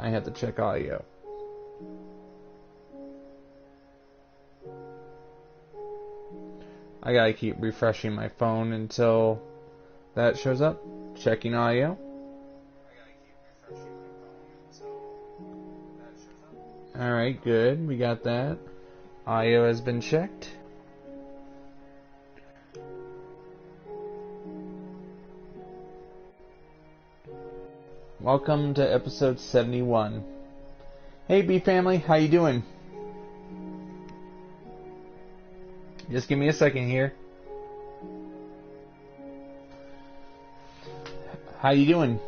I have to check audio. I gotta keep refreshing my phone until that shows up. Checking audio. Alright, good. We got that. Audio has been checked. Welcome to episode 71. Hey B family, how you doing? Just give me a second here. How you doing?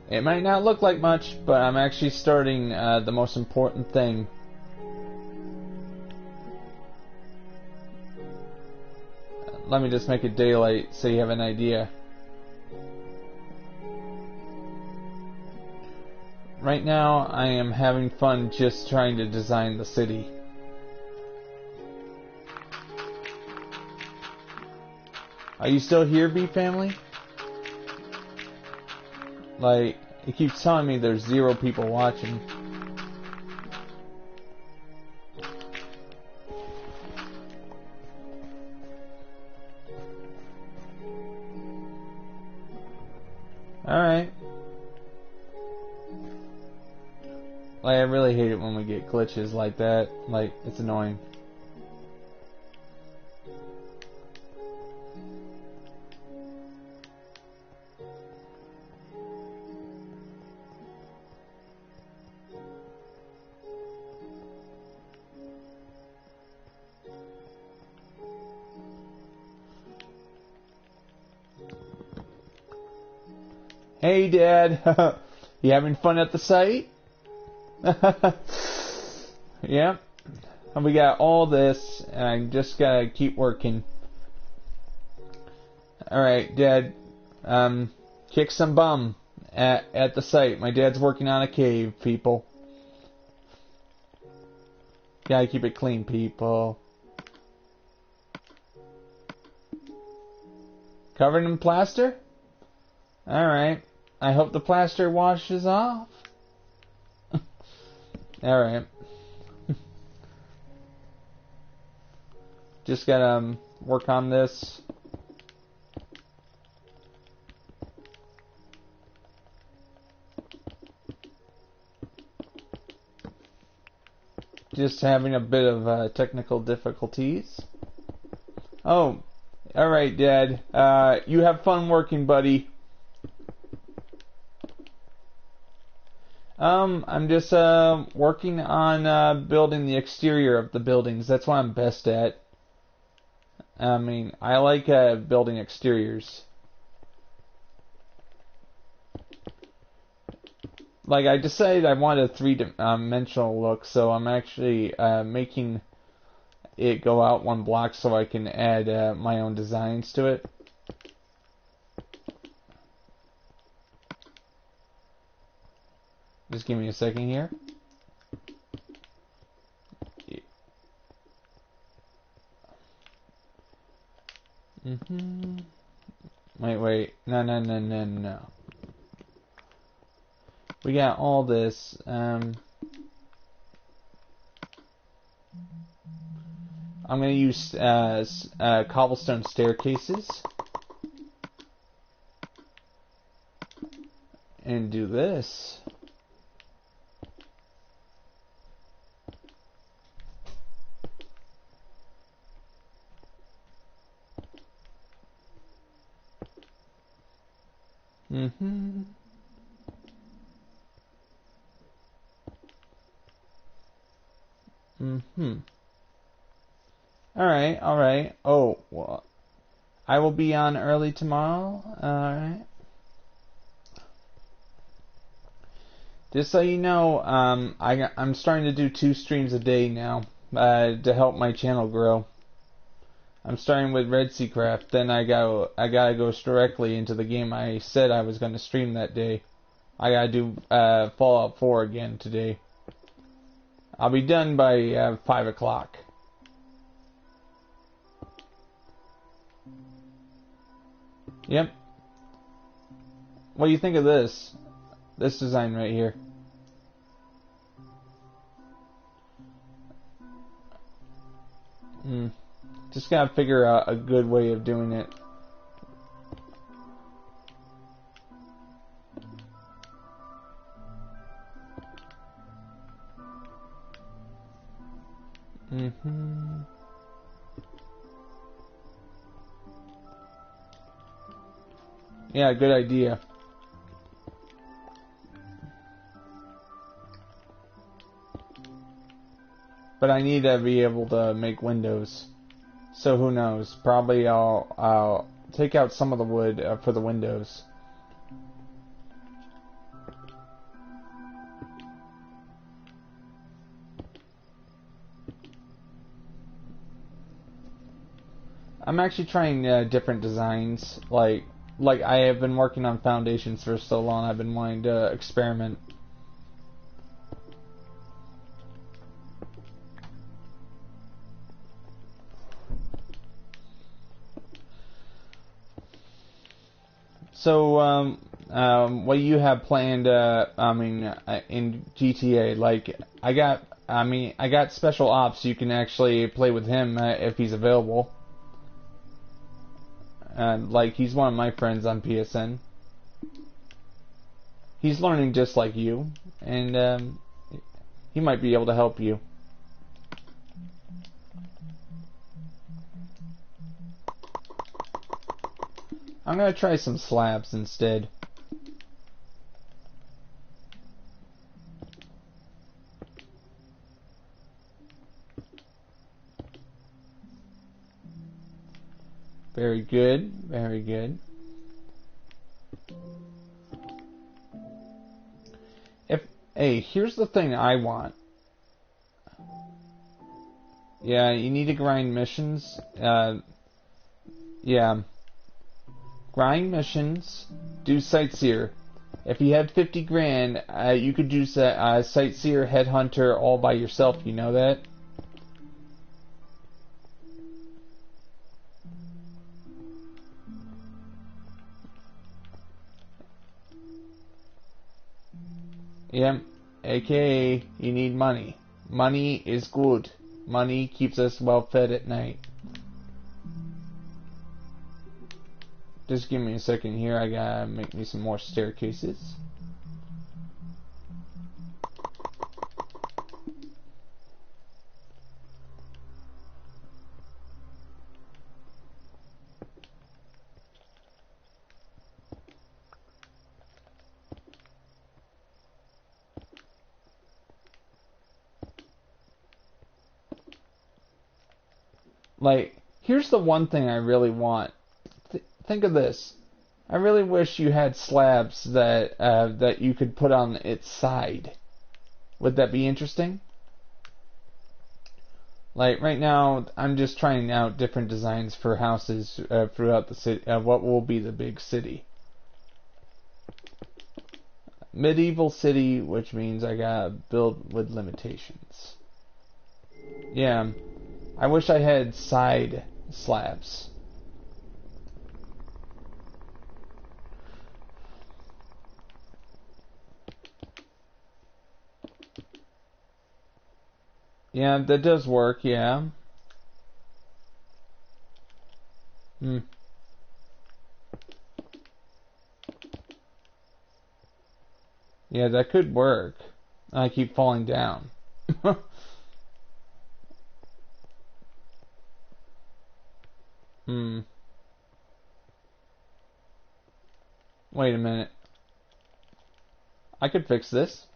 It might not look like much, but I'm actually starting the most important thing. Let me just make it daylight so you have an idea. Right now, I am having fun just trying to design the city. Are you still here, B family? Like, it keeps telling me there's 0 people watching. Alright. Like, I really hate it when we get glitches like that. Like, it's annoying. Hey, Dad. You having fun at the site? Yeah. And we got all this, and I just gotta keep working. Alright, Dad. Kick some bum at the site. My dad's working on a cave, people. Gotta keep it clean, people. Covered in plaster? Alright. I hope the plaster washes off. Alright. Just gotta work on this. Just having a bit of technical difficulties. Oh, alright, Dad. You have fun working, buddy. I'm just working on building the exterior of the buildings. That's what I'm best at. I mean, I like building exteriors. Like, I decided I wanted a 3-dimensional look, so I'm actually making it go out 1 block so I can add my own designs to it. Just give me a second here. Wait. No. We got all this. I'm going to use cobblestone staircases. And do this. Alright. Oh, well, I will be on early tomorrow. Alright. Just so you know, I'm starting to do 2 streams a day now, to help my channel grow. I'm starting with REDSEACRAFT, then I gotta go directly into the game I said I was gonna stream that day. I gotta do Fallout 4 again today. I'll be done by 5 o'clock. Yep. What do you think of this? This design right here. Just gotta figure out a good way of doing it. Yeah, good idea. But I need to be able to make windows. So who knows? Probably I'll take out some of the wood for the windows. I'm actually trying different designs. Like I have been working on foundations for so long. I've been wanting to experiment. So, what you have planned? In GTA, like I got special ops. You can actually play with him if he's available. Like he's one of my friends on PSN. He's learning just like you, and he might be able to help you. I'm gonna try some slabs instead. Very good, very good. Hey, here's the thing I want. Yeah, you need to grind missions. Yeah. Grind missions, do Sightseer. If you had 50 grand, you could do Sightseer, Headhunter all by yourself, you know that? Yep, aka you need money. Money is good. Money keeps us well fed at night. Just give me a second here, I gotta make me some more staircases. Like, here's the one thing I really want. Think of this. I really wish you had slabs that you could put on its side. Would that be interesting? Like right now, I'm just trying out different designs for houses throughout the city. What will be the big city? Medieval city, which means I gotta build with limitations. Yeah, I wish I had side slabs. Yeah, that does work, yeah. Yeah, that could work. I keep falling down. Wait a minute. I could fix this.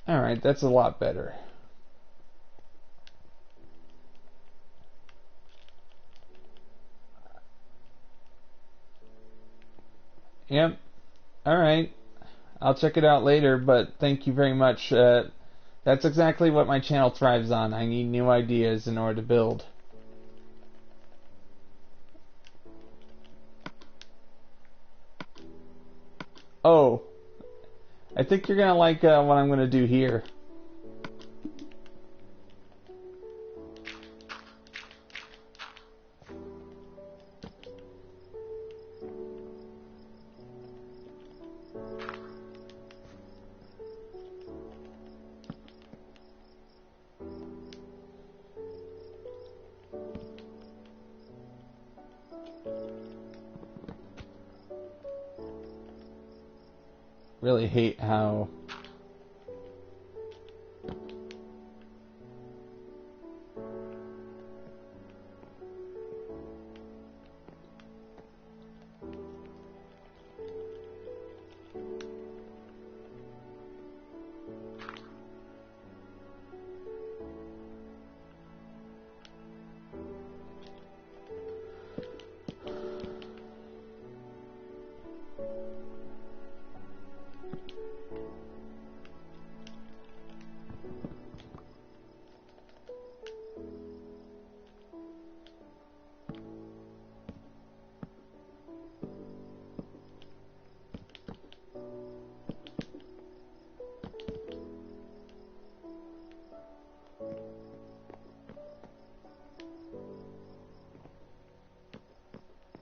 Alright, that's a lot better. Yep. Alright. I'll check it out later, but thank you very much. That's exactly what my channel thrives on. I need new ideas in order to build. Oh. I think you're gonna like what I'm gonna do here. Really hate how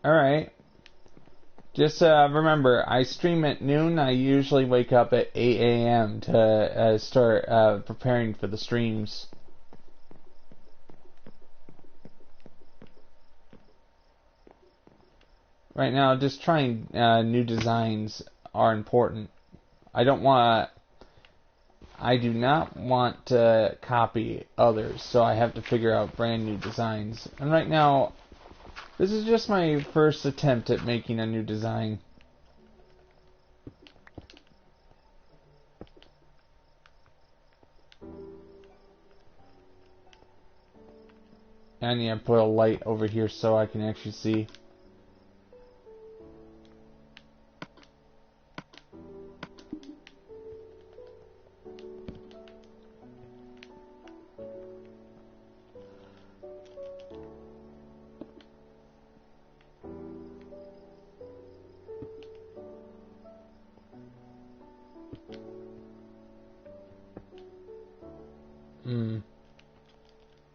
Alright. Just remember, I stream at noon. I usually wake up at 8 a.m. to start preparing for the streams. Right now, just trying new designs are important. I do not want to copy others, so I have to figure out brand new designs. And right now, this is just my first attempt at making a new design. I need to put a light over here so I can actually see.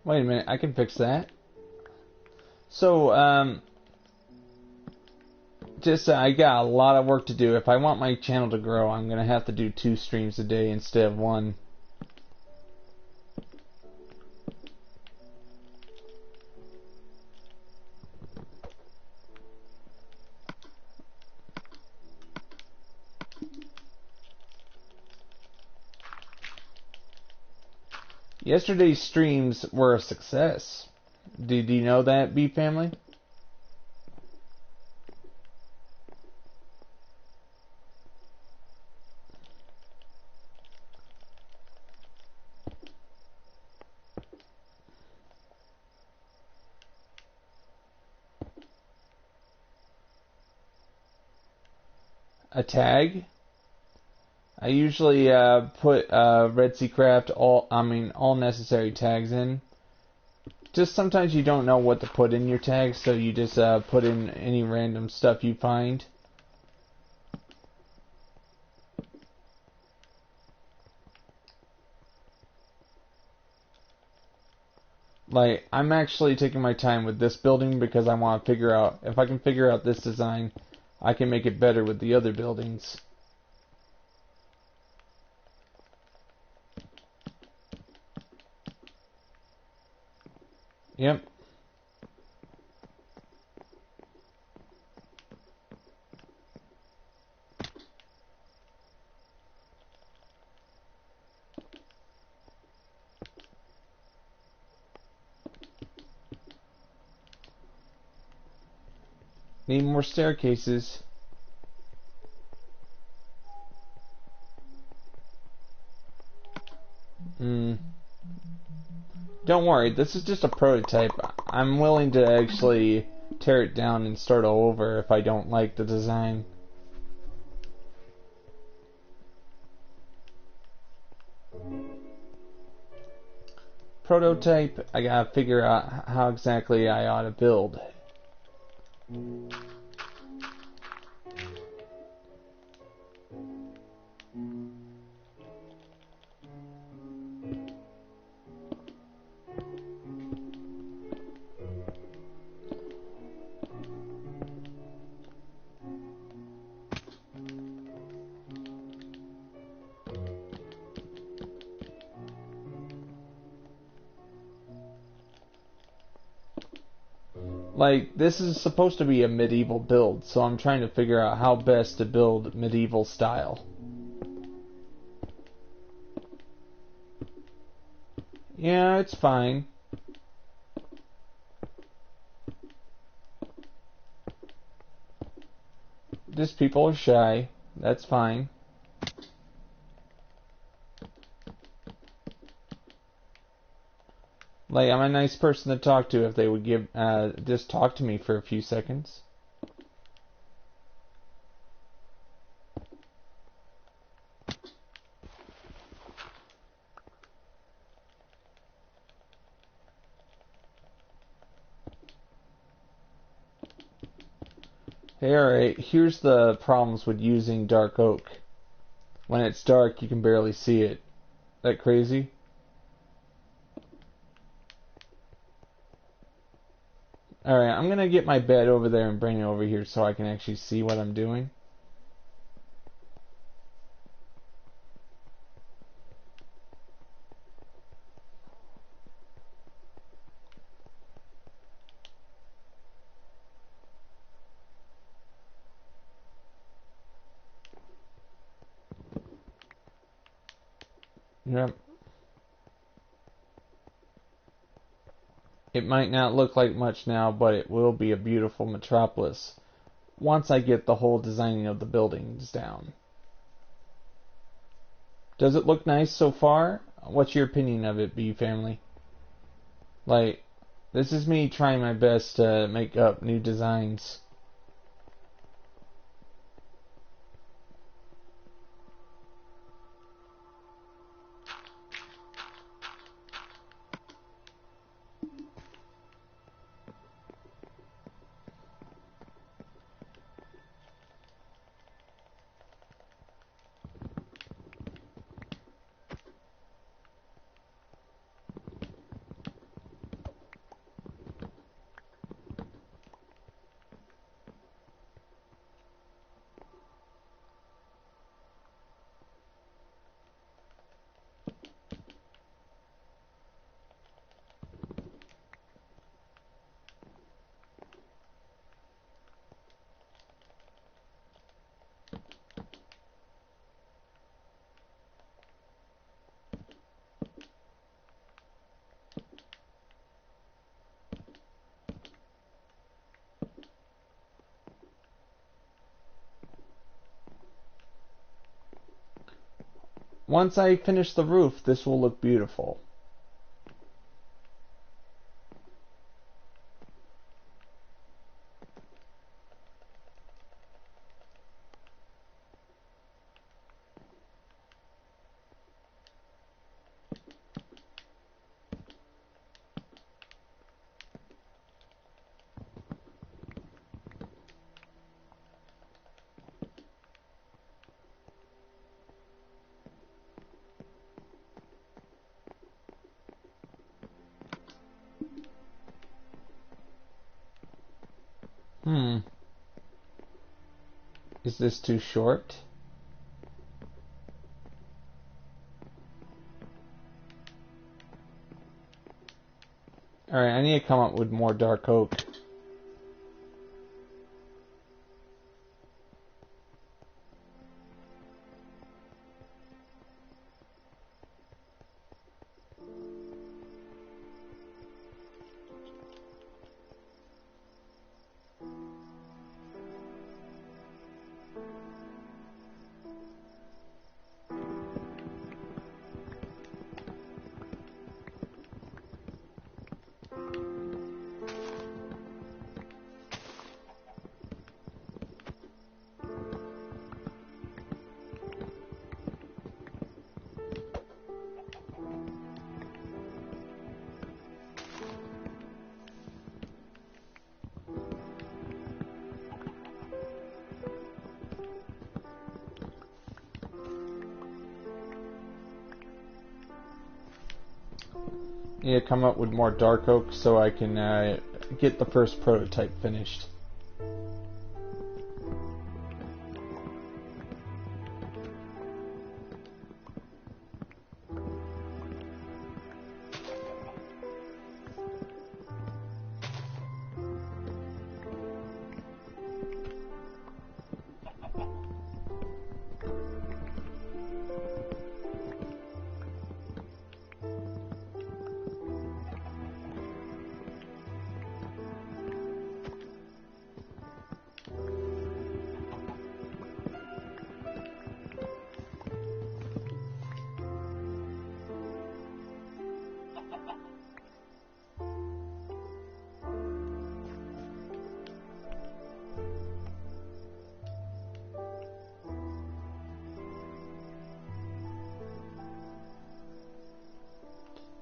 Wait a minute, I can fix that. So, I got a lot of work to do. If I want my channel to grow, I'm going to have to do 2 streams a day instead of 1. Yesterday's streams were a success. Did you know that, B family? A tag? I usually put REDSEACRAFT all necessary tags in. Just sometimes you don't know what to put in your tags, so you just put in any random stuff you find. Like, I'm actually taking my time with this building because I want to figure out, if I can figure out this design, I can make it better with the other buildings. Yep. Need more staircases. Don't worry, this is just a prototype. I'm willing to actually tear it down and start all over if I don't like the design. Prototype, I gotta figure out how exactly I ought to build. Like, this is supposed to be a medieval build, so I'm trying to figure out how best to build medieval style. Yeah, it's fine. Just people are shy. That's fine. Like, I'm a nice person to talk to if they would give, just talk to me for a few seconds. Hey, alright, here's the problems with using dark oak. When it's dark, you can barely see it. That crazy? Alright, I'm gonna get my bed over there and bring it over here so I can actually see what I'm doing. Yep. It might not look like much now, but it will be a beautiful metropolis once I get the whole designing of the buildings down. Does it look nice so far? What's your opinion of it, Bee Family? Like, this is me trying my best to make up new designs. Once I finish the roof, this will look beautiful. Is this too short? Alright, I need to come up with more dark oak. Need to come up with more dark oak so I can get the first prototype finished.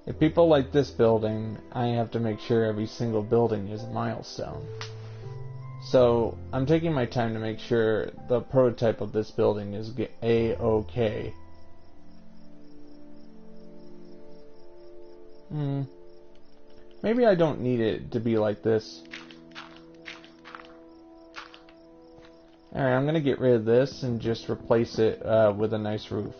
If people like this building, I have to make sure every single building is a milestone. So I'm taking my time to make sure the prototype of this building is A-OK. Maybe I don't need it to be like this. Alright, I'm gonna get rid of this and just replace it with a nice roof.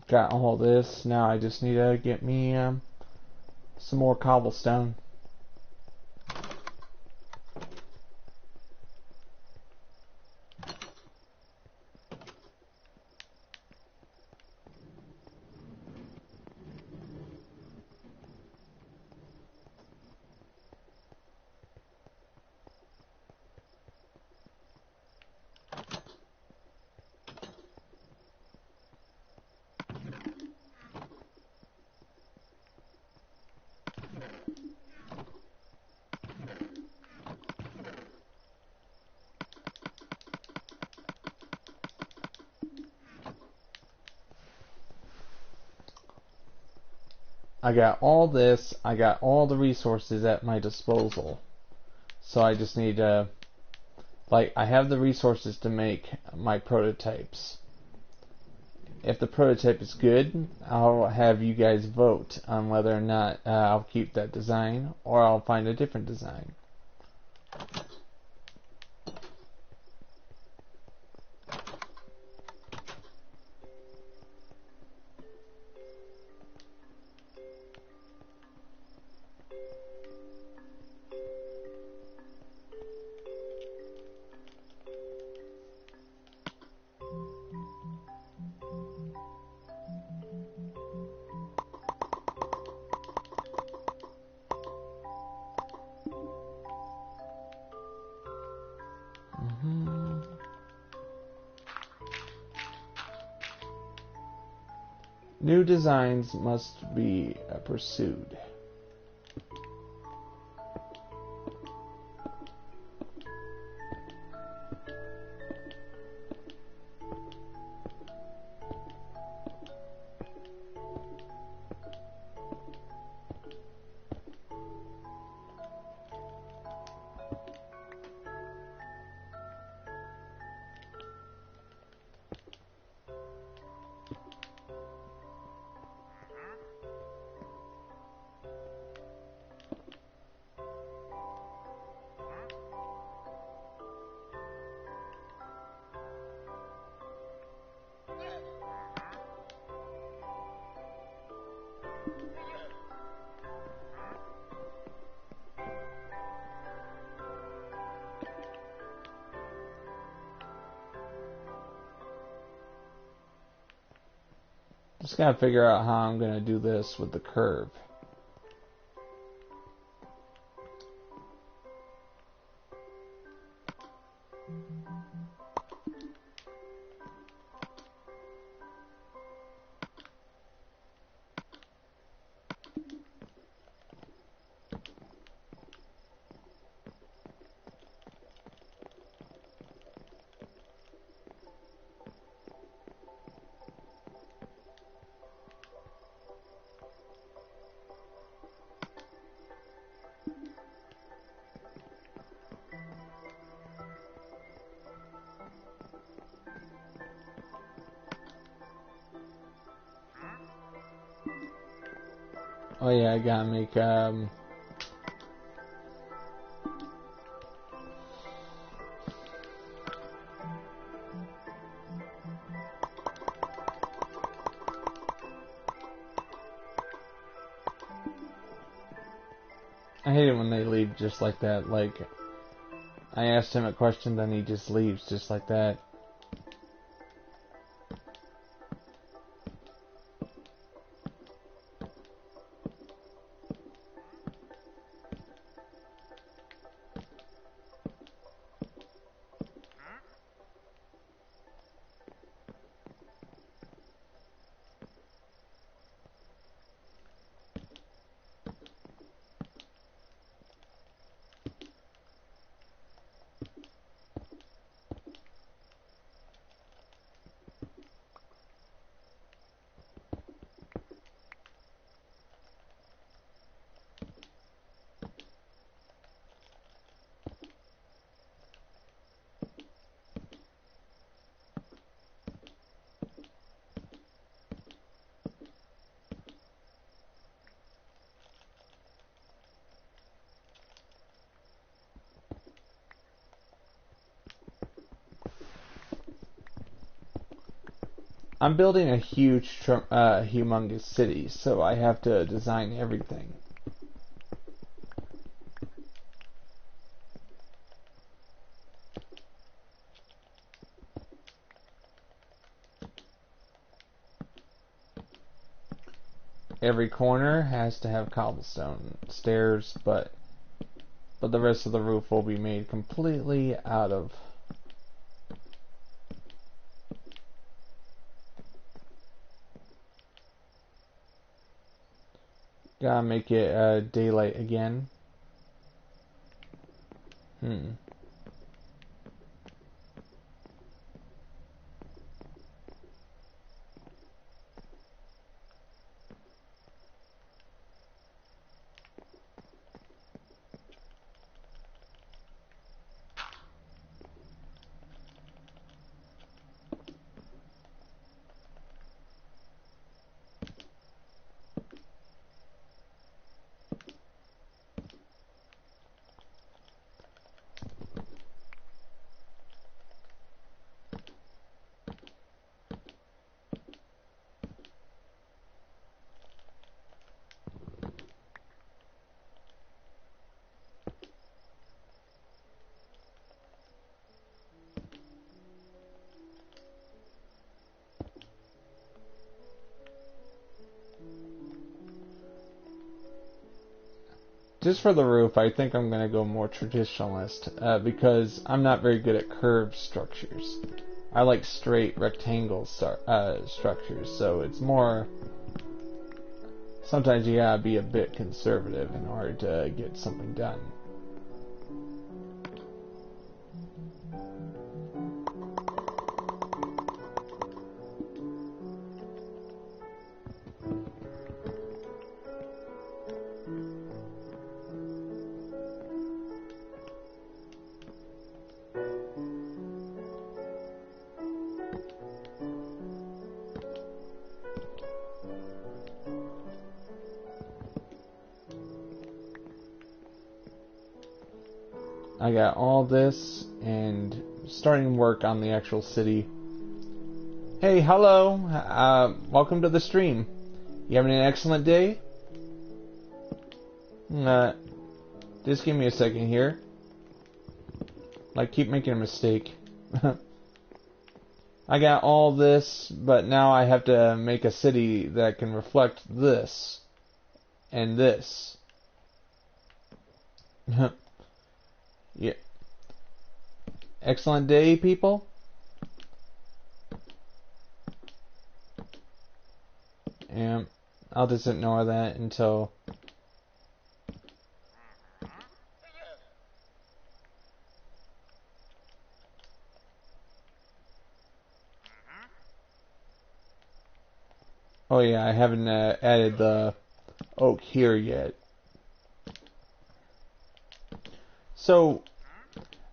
Got all this. Now I just need to get me some more cobblestone. I got all this, I got all the resources at my disposal. So I just need to, I have the resources to make my prototypes. If the prototype is good, I'll have you guys vote on whether or not I'll keep that design or I'll find a different design. New designs must be pursued. Just gotta figure out how I'm gonna do this with the curve. Oh yeah, I gotta make I hate it when they leave just like that. Like, I asked him a question, then he just leaves just like that. I'm building a huge, humongous city, so I have to design everything. Every corner has to have cobblestone stairs, but the rest of the roof will be made completely out of gotta make it daylight again. Just for the roof, I think I'm going to go more traditionalist, because I'm not very good at curved structures. I like straight rectangle structures, so it's more... Sometimes you gotta be a bit conservative in order to get something done. I got all this and starting work on the actual city. Hey, hello. Welcome to the stream. You having an excellent day? Just give me a second here. Like, keep making a mistake. I got all this, but now I have to make a city that can reflect this and this. Yeah. Excellent day, people. And I'll just ignore that until... Oh yeah, I haven't added the oak here yet. So,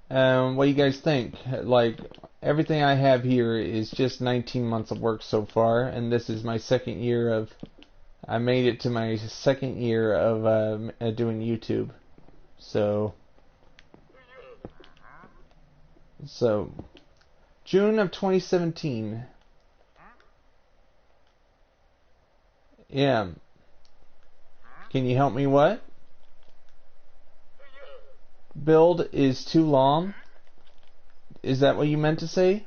what do you guys think? Like, everything I have here is just 19 months of work so far, and this is my second year of... I made it to my second year of doing YouTube. So, June of 2017. Yeah. Can you help me what? build is too long? Is that what you meant to say?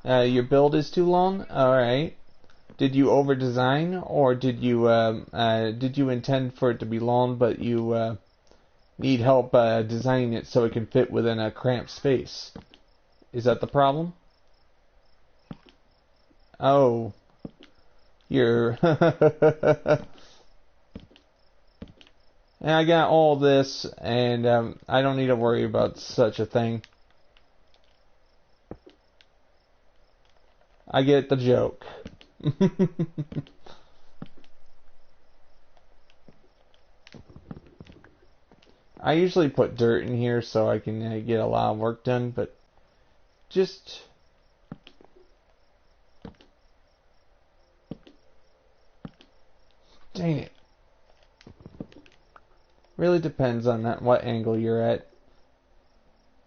Your build is too long? Alright. Did you over-design, or did you intend for it to be long, but you need help designing it so it can fit within a cramped space? Is that the problem? Oh. You're... And I got all this, and I don't need to worry about such a thing. I get the joke. I usually put dirt in here so I can get a lot of work done, but just... Dang it. Really depends on what angle you're at.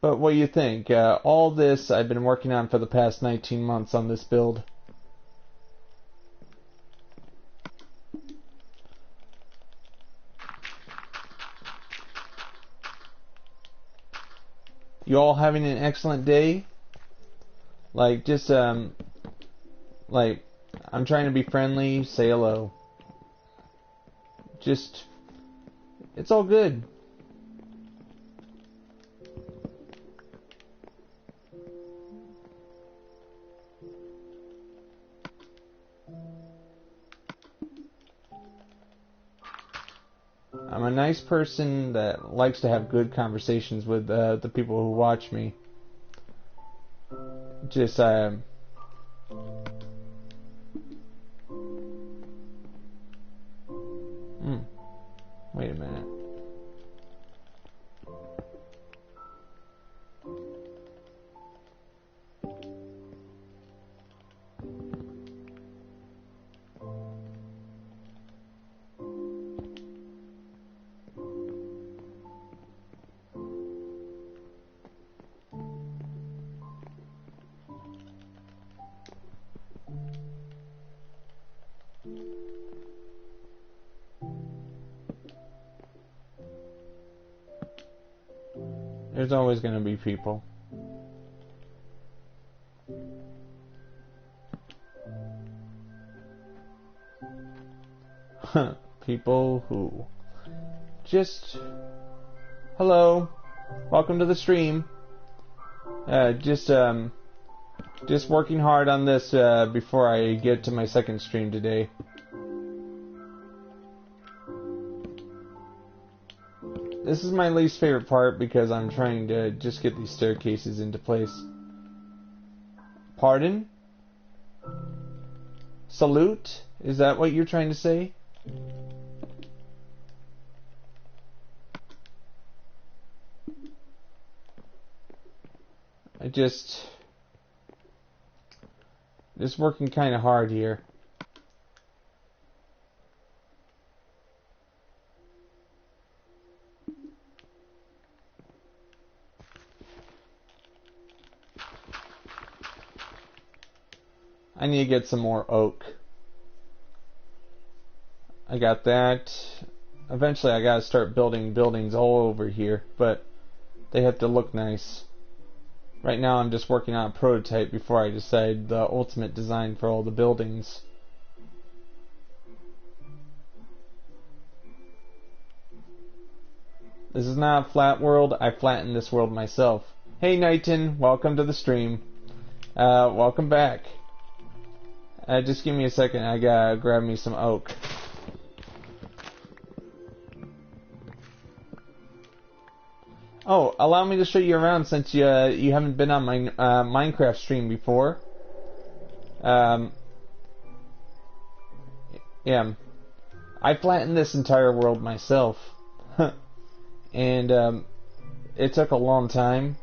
But what do you think? All this I've been working on for the past 19 months on this build. You all having an excellent day? Like, just, like, I'm trying to be friendly, say hello. Just, it's all good. I'm a nice person that likes to have good conversations with the people who watch me. Just, wait a minute. There's always going to be people. People who just... Hello. Welcome to the stream. Just working hard on this before I get to my second stream today. This is my least favorite part because I'm trying to just get these staircases into place. Pardon? Salute? Is that what you're trying to say? Just working kind of hard here. I need to get some more oak. I got that. Eventually I gotta start building buildings all over here, but they have to look nice. Right now I'm just working on a prototype before I decide the ultimate design for all the buildings. This is not a flat world. I flattened this world myself. Hey Knighton, welcome to the stream. Welcome back. Just give me a second. I gotta grab me some oak. Oh, allow me to show you around since you haven't been on my Minecraft stream before. Yeah, I flattened this entire world myself, and it took a long time.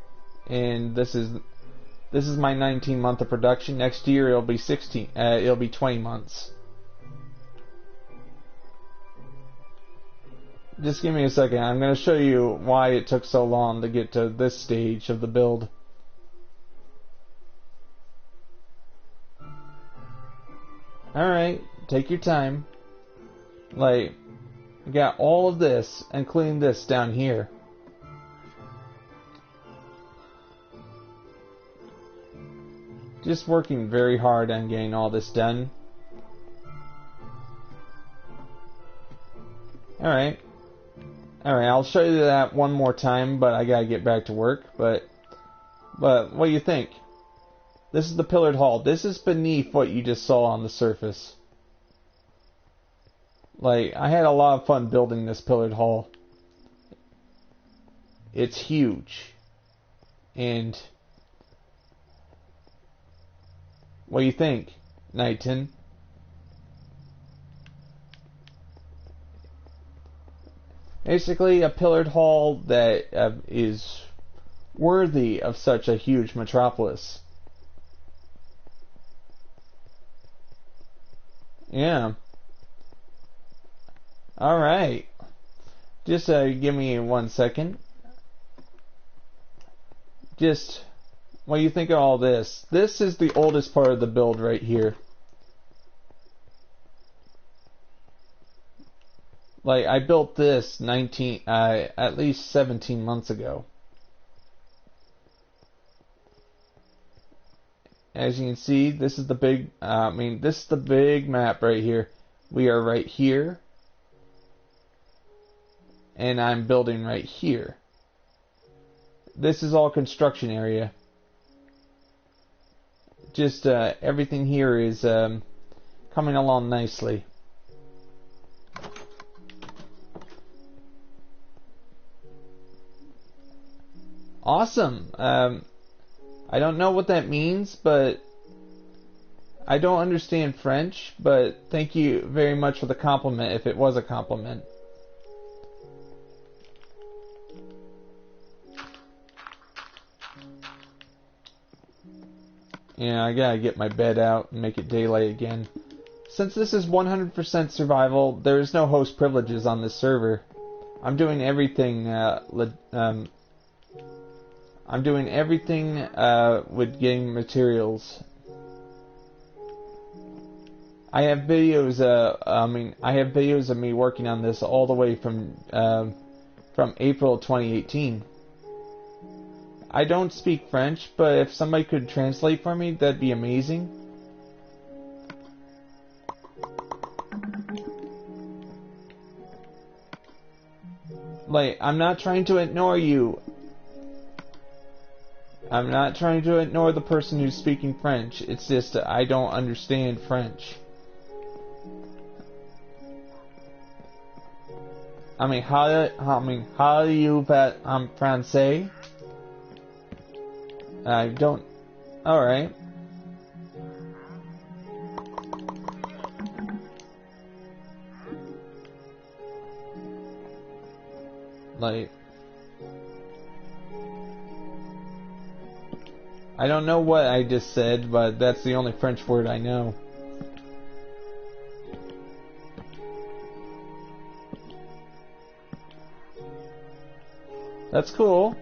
And this is my 19 month of production. Next year it'll be 20 months. Just give me a second. I'm going to show you why it took so long to get to this stage of the build. Alright, take your time. Like, I got all of this, including this down here. Just working very hard on getting all this done. Alright. Alright, I'll show you that one more time, but I gotta get back to work. But what do you think? This is the pillared hall. This is beneath what you just saw on the surface. Like, I had a lot of fun building this pillared hall. It's huge. And what do you think, Knighton? Basically, a pillared hall that is worthy of such a huge metropolis. Yeah. Alright. Just give me 1 second. Just, what do you think of all this? This is the oldest part of the build right here. Like, I built this at least 17 months ago. As you can see, this is the big, this is the big map right here. We are right here. And I'm building right here. This is all construction area. Just, everything here is, coming along nicely. Awesome. I don't know what that means, but I don't understand French, but thank you very much for the compliment, if it was a compliment. Yeah, I gotta get my bed out and make it daylight again. Since this is 100% survival, there is no host privileges on this server. I'm doing everything, with getting materials. I have videos. I have videos of me working on this all the way from April 2018. I don't speak French, but if somebody could translate for me, that'd be amazing. Like, I'm not trying to ignore you. I'm not trying to ignore the person who's speaking French. It's just that I don't understand French. How do you bet français? I don't. Alright. Like, I don't know what I just said, but that's the only French word I know. That's cool.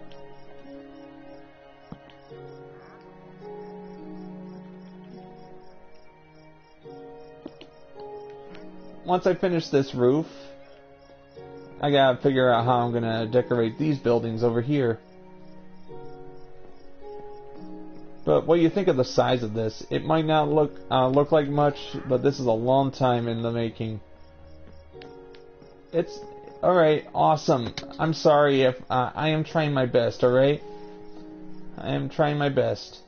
Once I finish this roof, I gotta figure out how I'm gonna decorate these buildings over here. But what do you think of the size of this? It might not look like much, but this is a long time in the making. It's alright, awesome. I'm sorry if I am trying my best, alright? I am trying my best.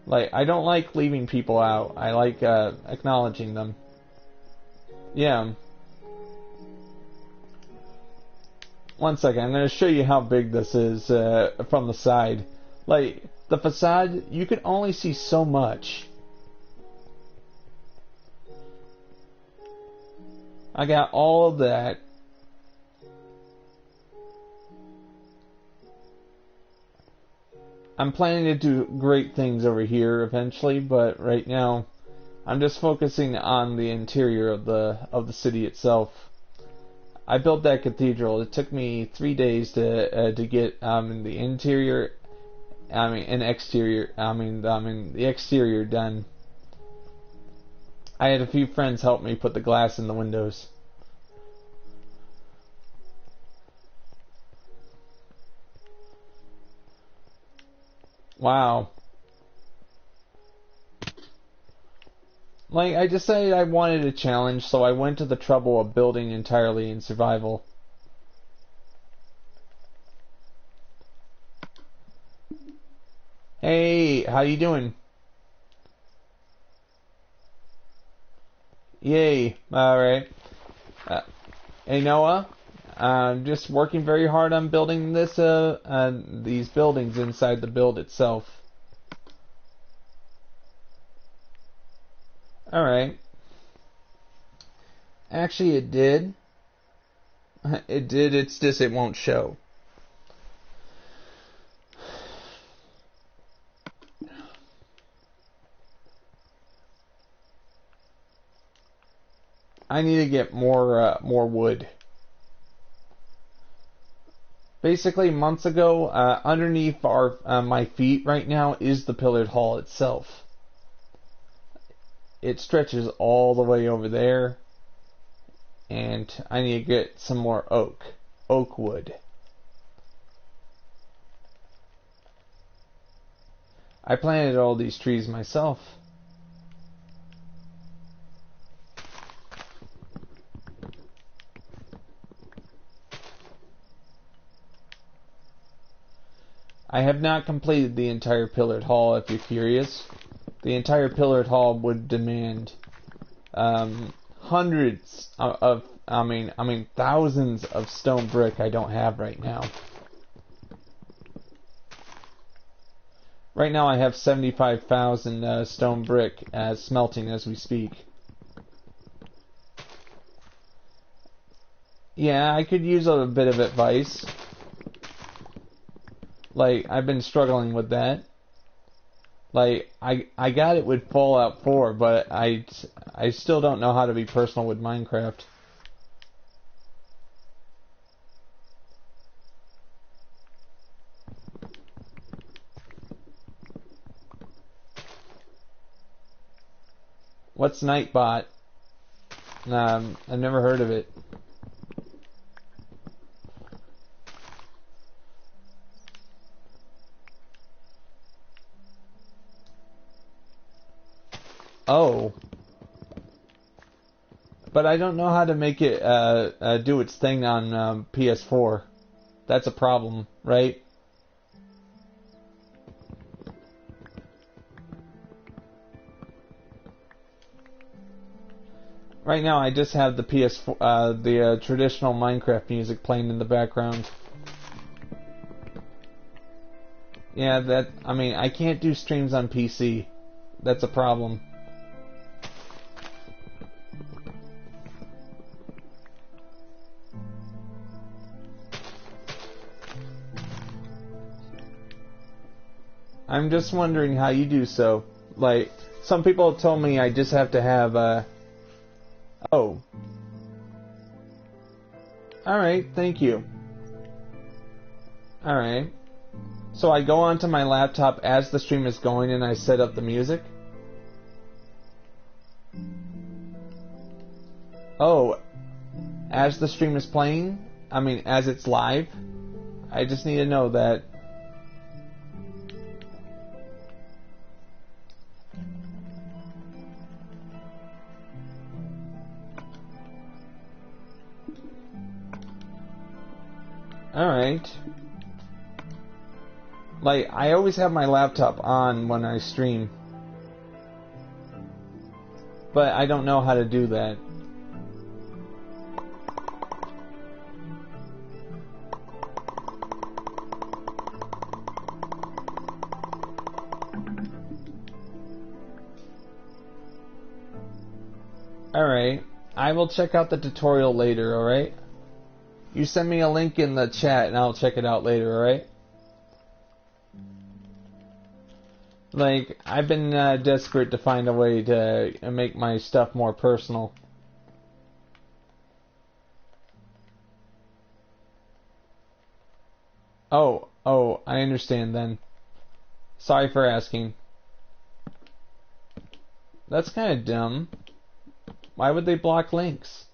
Like, I don't like leaving people out. I like acknowledging them. Yeah. 1 second, I'm going to show you how big this is from the side. Like, the facade, you can only see so much. I got all of that. I'm planning to do great things over here eventually, but right now I'm just focusing on the interior of the city itself. I built that cathedral. It took me 3 days to get the interior, and exterior. The exterior done. I had a few friends help me put the glass in the windows. Wow. Like, I decided I wanted a challenge, so I went to the trouble of building entirely in survival. Hey, how you doing? Yay. Alright. Hey, Noah. I'm just working very hard on building these buildings inside the build itself. Alright. Actually, it did. It did, it's just it won't show. I need to get more wood. Basically, months ago, underneath my feet right now is the pillared hall itself. It stretches all the way over there, and I need to get some more oak wood. I planted all these trees myself. I have not completed the entire pillared hall, if you're curious. The entire pillared hall would demand hundreds of thousands of stone brick I don't have right now. Right now I have 75,000 stone brick smelting as we speak. Yeah, I could use a bit of advice. Like, I've been struggling with that. Like, I got it with Fallout 4, but I still don't know how to be personal with Minecraft. What's Nightbot? I've never heard of it. Oh. But I don't know how to make it do its thing on PS4. That's a problem, right? Right now I just have the PS4, the traditional Minecraft music playing in the background. Yeah, I can't do streams on PC. That's a problem. I'm just wondering how you do so. Like, some people have told me I just have to have oh. Alright, thank you. Alright. So I go onto my laptop as the stream is going and I set up the music? Oh, as the stream is playing? As it's live? I just need to know that. Alright. Like, I always have my laptop on when I stream. But I don't know how to do that. Alright. I will check out the tutorial later, alright? You send me a link in the chat and I'll check it out later, alright? Like, I've been desperate to find a way to make my stuff more personal. Oh, I understand then. Sorry for asking. That's kind of dumb. Why would they block links?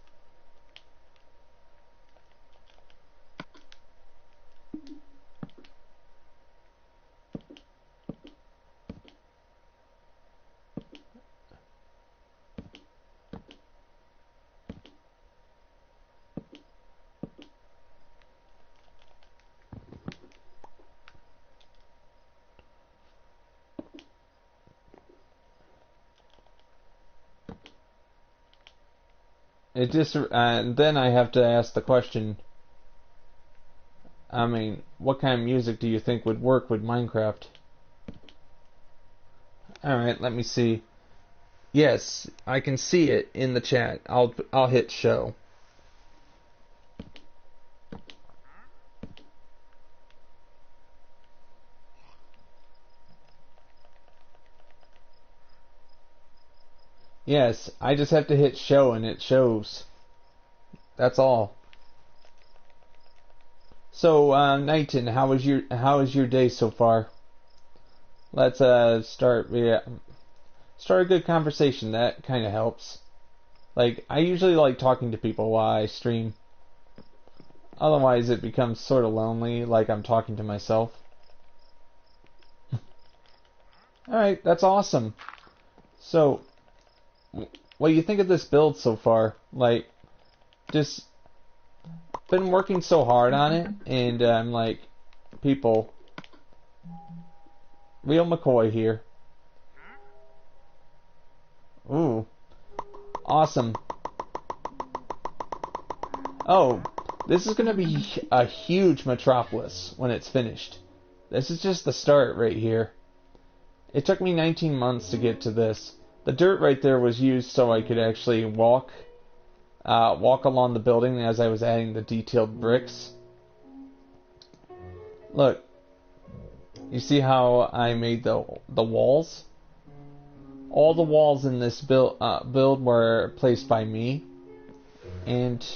it just then I have to ask the question. I mean, what kind of music do you think would work with Minecraft? All right, let me see. Yes, I can see it in the chat. I'll hit show. Yes, I just have to hit show and it shows. That's all. So, Knighton, how is your day so far? Let's start a good conversation. That kind of helps. Like, I usually like talking to people while I stream. Otherwise, it becomes sort of lonely, like I'm talking to myself. Alright, that's awesome. So, what do you think of this build so far? Like, just been working so hard on it, and I'm like, people, Real McCoy here. Ooh, awesome. Oh, this is gonna be a huge metropolis when it's finished. This is just the start right here. It took me 19 months to get to this. The dirt right there was used so I could actually walk along the building as I was adding the detailed bricks. Look, you see how I made the walls? All the walls in this build were placed by me, and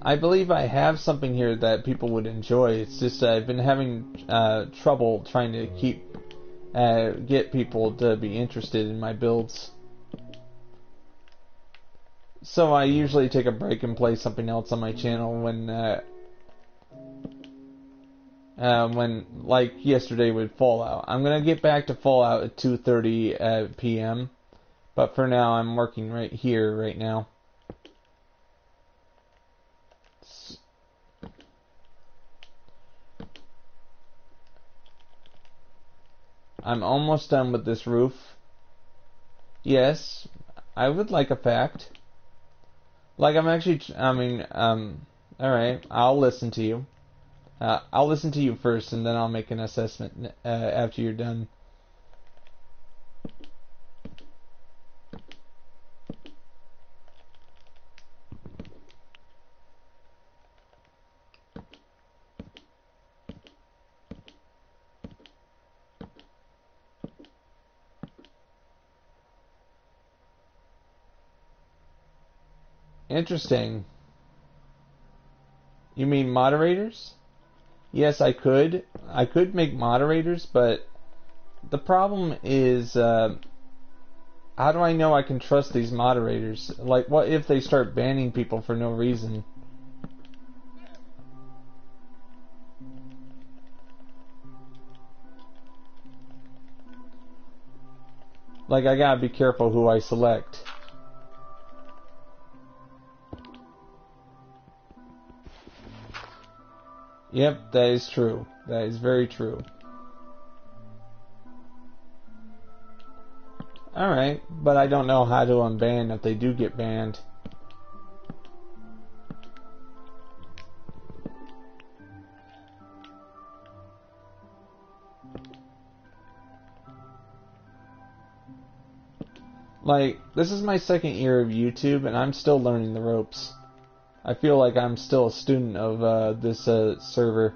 I believe I have something here that people would enjoy. It's just I've been having trouble trying to get people to be interested in my builds. So I usually take a break and play something else on my channel when like yesterday with Fallout. I'm gonna get back to Fallout at 2:30 p.m. But for now, I'm working right here right now. I'm almost done with this roof. Yes, I would like a fact. Like alright, I'll listen to you. I'll listen to you first, and then I'll make an assessment after you're done. Interesting. You mean moderators? Yes, I could. I could make moderators, but the problem is, how do I know I can trust these moderators? Like, what if they start banning people for no reason? Like, I gotta be careful who I select. Yep, that is true. That is very true. Alright, but I don't know how to unban if they do get banned. Like, this is my second year of YouTube, and I'm still learning the ropes. I feel like I'm still a student of this server.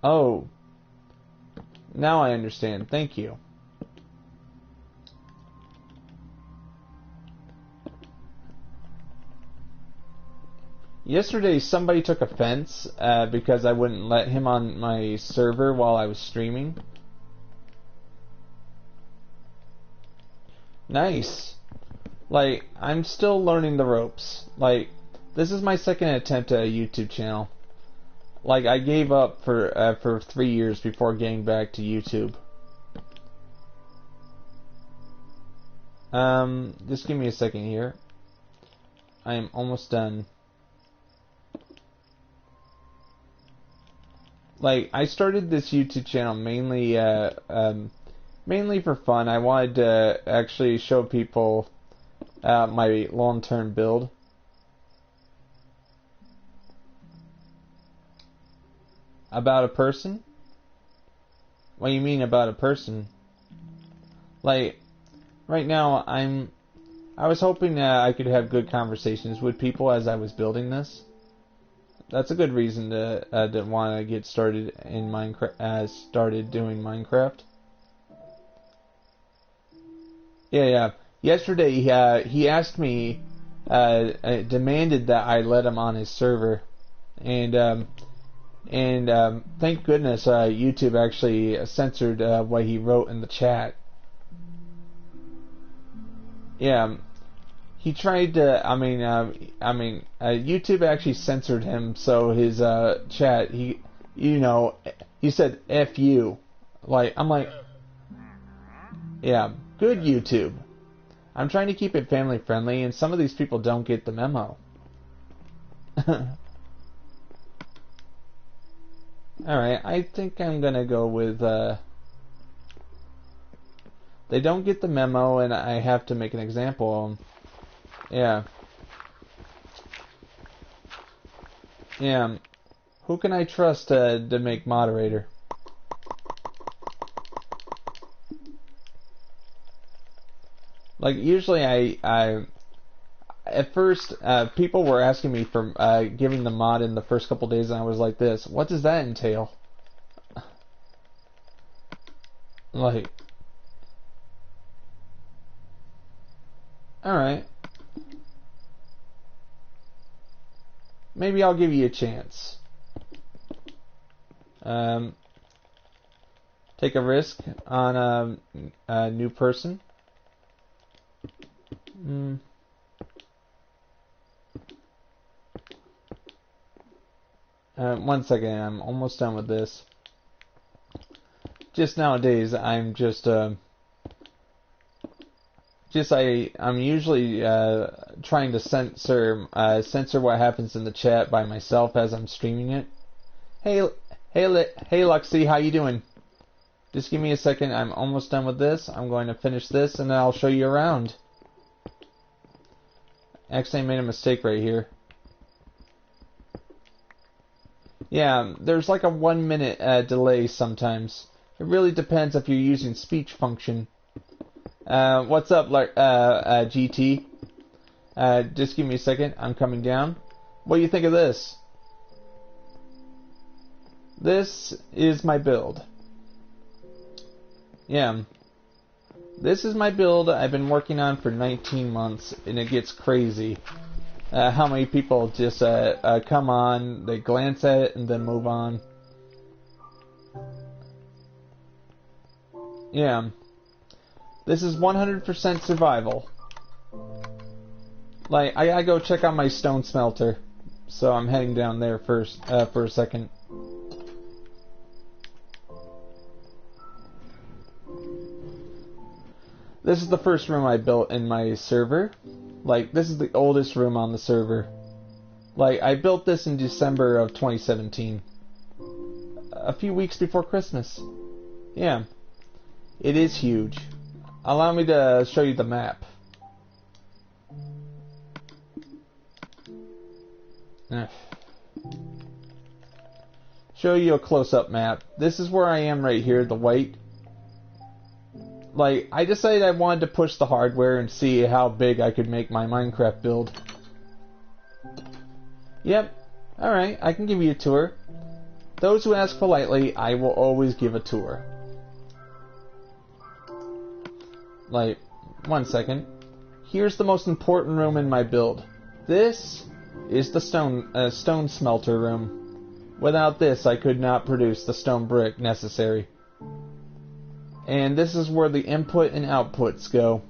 Oh. Now I understand. Thank you. Yesterday somebody took offense because I wouldn't let him on my server while I was streaming. Nice. Like, I'm still learning the ropes. Like, this is my second attempt at a YouTube channel. Like, I gave up for 3 years before getting back to YouTube. Just give me a second here. I am almost done. Like, I started this YouTube channel mainly, mainly for fun. I wanted to actually show people my long-term build. About a person? What do you mean about a person? Like, right now I was hoping that I could have good conversations with people as I was building this. That's a good reason to want to get started in Minecraft. Started doing Minecraft. Yeah. Yesterday, he asked me, demanded that I let him on his server, and thank goodness YouTube actually censored what he wrote in the chat. Yeah. He tried to. YouTube actually censored him, so his chat. He said "F you," I'm like, yeah, good YouTube. I'm trying to keep it family friendly, and some of these people don't get the memo. All right, I think I'm gonna go with. They don't get the memo, and I have to make an example of them. Yeah. Yeah. Who can I trust to make moderator? Like, usually I at first, people were asking me for giving the mod in the first couple days, and I was like this. What does that entail? Like, alright. Maybe I'll give you a chance. Take a risk on a new person. One second, I'm almost done with this. Just nowadays, I'm I'm usually trying to censor what happens in the chat by myself as I'm streaming it. Hey, Luxy, how you doing? Just give me a second. I'm almost done with this. I'm going to finish this, and then I'll show you around. Actually, I made a mistake right here. Yeah, there's like a 1 minute delay sometimes. It really depends if you're using speech function. What's up, GT? Just give me a second. I'm coming down. What do you think of this? This is my build. Yeah. This is my build I've been working on for 19 months, and it gets crazy. How many people just come on, they glance at it, and then move on. Yeah. This is 100% survival. Like, I gotta go check out my stone smelter. So I'm heading down there first, for a second. This is the first room I built in my server. Like, this is the oldest room on the server. Like, I built this in December of 2017. A few weeks before Christmas. Yeah. It is huge. Allow me to show you the map. Show you a close-up map. This is where I am right here, the white. Like, I decided I wanted to push the hardware and see how big I could make my Minecraft build. Yep. Alright, I can give you a tour. Those who ask politely, I will always give a tour. Like, 1 second. Here's the most important room in my build. This is the stone smelter room. Without this, I could not produce the stone brick necessary. And this is where the input and outputs go.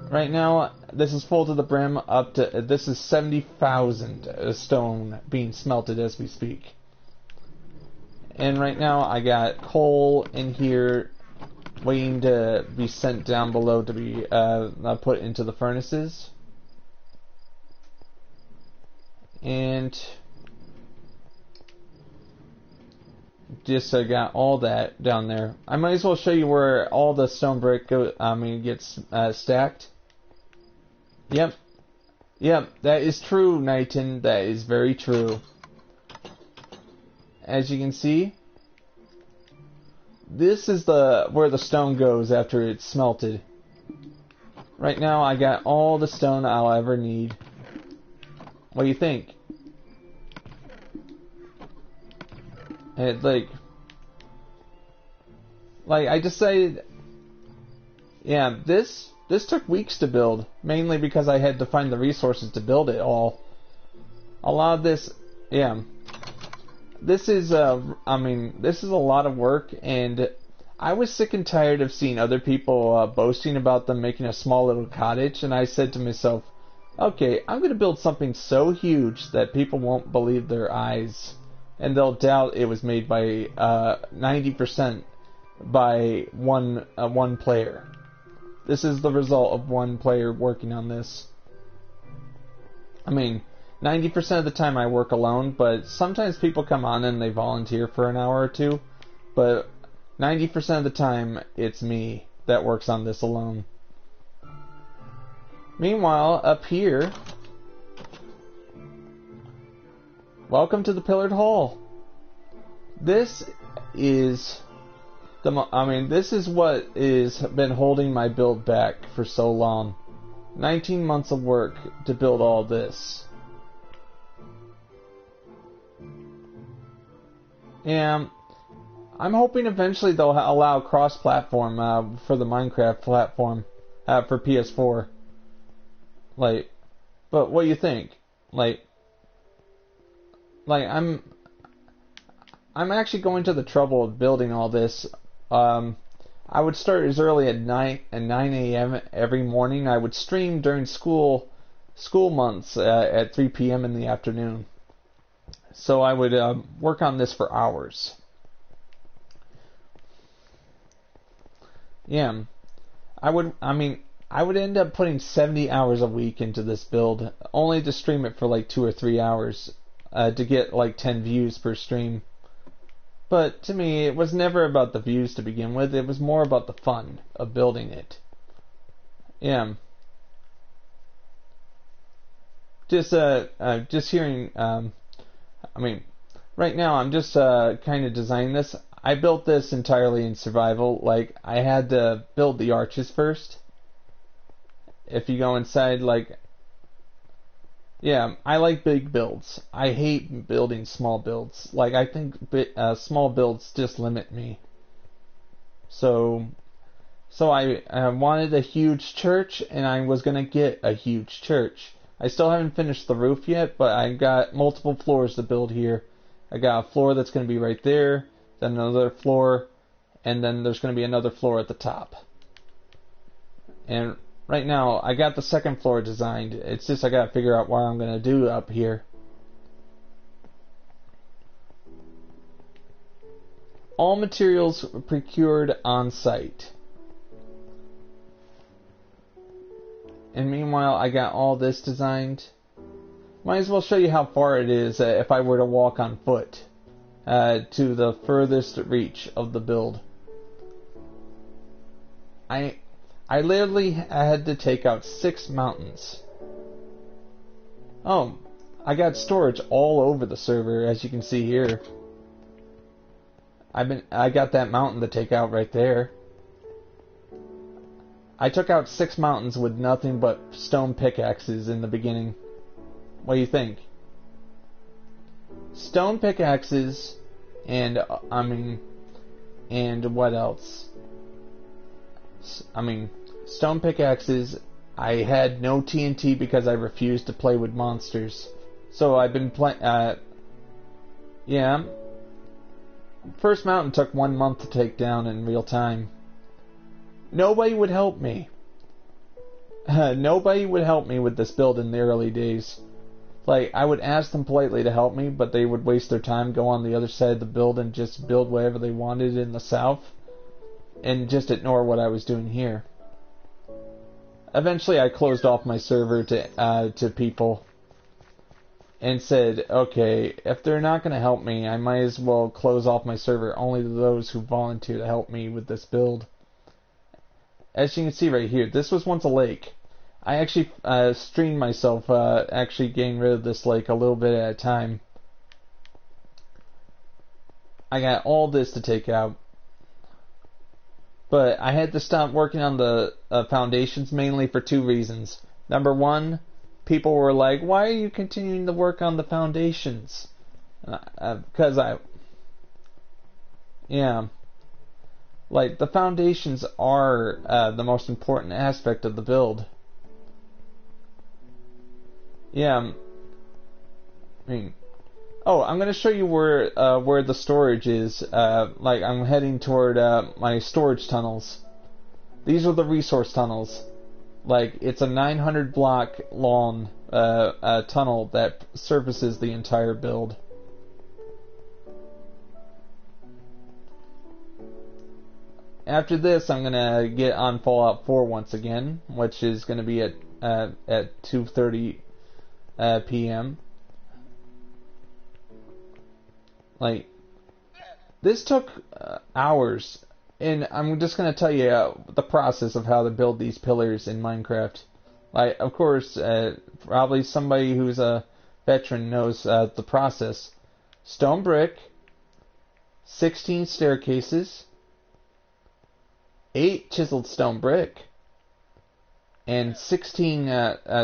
Right now, this is full to the brim. This is 70,000 stone being smelted as we speak. And right now, I got coal in here, waiting to be sent down below to be put into the furnaces. And Just got all that down there. I might as well show you where all the stone brick gets stacked. Yep. Yep, that is true, Knighton. That is very true. As you can see, this is where the stone goes after it's smelted. Right now, I got all the stone I'll ever need. What do you think? And like I decided, yeah, this took weeks to build, mainly because I had to find the resources to build it all. A lot of this, yeah, this is this is a lot of work, and I was sick and tired of seeing other people boasting about them making a small little cottage, and I said to myself, okay, I'm going to build something so huge that people won't believe their eyes, and they'll doubt it was made by 90% by one player. This is the result of one player working on this. I mean, 90% of the time I work alone, but sometimes people come on and they volunteer for an hour or two, but 90% of the time it's me that works on this alone. Meanwhile, up here, welcome to the Pillared Hall. This is this is what is been holding my build back for so long. 19 months of work to build all this. And I'm hoping eventually they'll allow cross-platform for the Minecraft platform for PS4. But what do you think? I'm actually going to the trouble of building all this. I would start as early at 9 a.m. every morning. I would stream during school months at 3 p.m. in the afternoon. So I would work on this for hours. Yeah, I would end up putting 70 hours a week into this build, only to stream it for like 2 or 3 hours to get like 10 views per stream. But to me, it was never about the views to begin with. It was more about the fun of building it. Yeah. Just hearing. Right now I'm just kind of designing this. I built this entirely in survival. I had to build the arches first. If you go inside, yeah, I like big builds. I hate building small builds. I think small builds just limit me. So I wanted a huge church, and I was going to get a huge church. I still haven't finished the roof yet, but I got multiple floors to build here. I got a floor that's going to be right there, then another floor, and then there's going to be another floor at the top. And right now, I got the second floor designed. It's just I gotta figure out what I'm gonna do up here. All materials procured on site. And meanwhile, I got all this designed. Might as well show you how far it is if I were to walk on foot to the furthest reach of the build. I literally had to take out 6 mountains. Oh, I got storage all over the server, as you can see here. I got that mountain to take out right there. I took out 6 mountains with nothing but stone pickaxes in the beginning. What do you think? Stone pickaxes, and and what else? Stone pickaxes. I had no TNT because I refused to play with monsters. So I've been playing. Yeah. First mountain took 1 month to take down in real time. Nobody would help me. Nobody would help me with this build in the early days. I would ask them politely to help me, but they would waste their time, go on the other side of the build and just build whatever they wanted in the south, and just ignore what I was doing here. Eventually I closed off my server to people. and said, okay, if they're not going to help me, I might as well close off my server only to those who volunteer to help me with this build. As you can see right here, this was once a lake. I actually streamed myself actually getting rid of this lake a little bit at a time. I got all this to take out. But I had to stop working on the foundations mainly for two reasons. Number one, people were like, why are you continuing to work on the foundations? Because yeah. Like, the foundations are the most important aspect of the build. Yeah. I mean, oh, I'm going to show you where the storage is. Like, I'm heading toward my storage tunnels. These are the resource tunnels. Like, it's a 900 block long tunnel that surfaces the entire build. After this, I'm gonna get on Fallout 4 once again, which is gonna be at 2:30 p.m. Like, this took hours, and I'm just gonna tell you the process of how to build these pillars in Minecraft. Like, of course, probably somebody who's a veteran knows the process. Stone brick, 16 staircases, 8 chiseled stone brick, and 16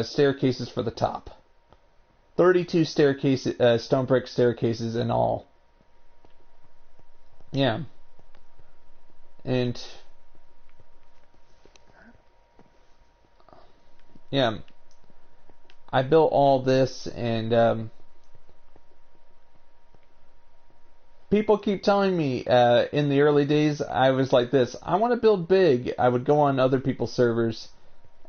staircases for the top. 32 staircases, stone brick staircases in all. Yeah. And yeah, I built all this, and people keep telling me in the early days I was like this. I want to build big. I would go on other people's servers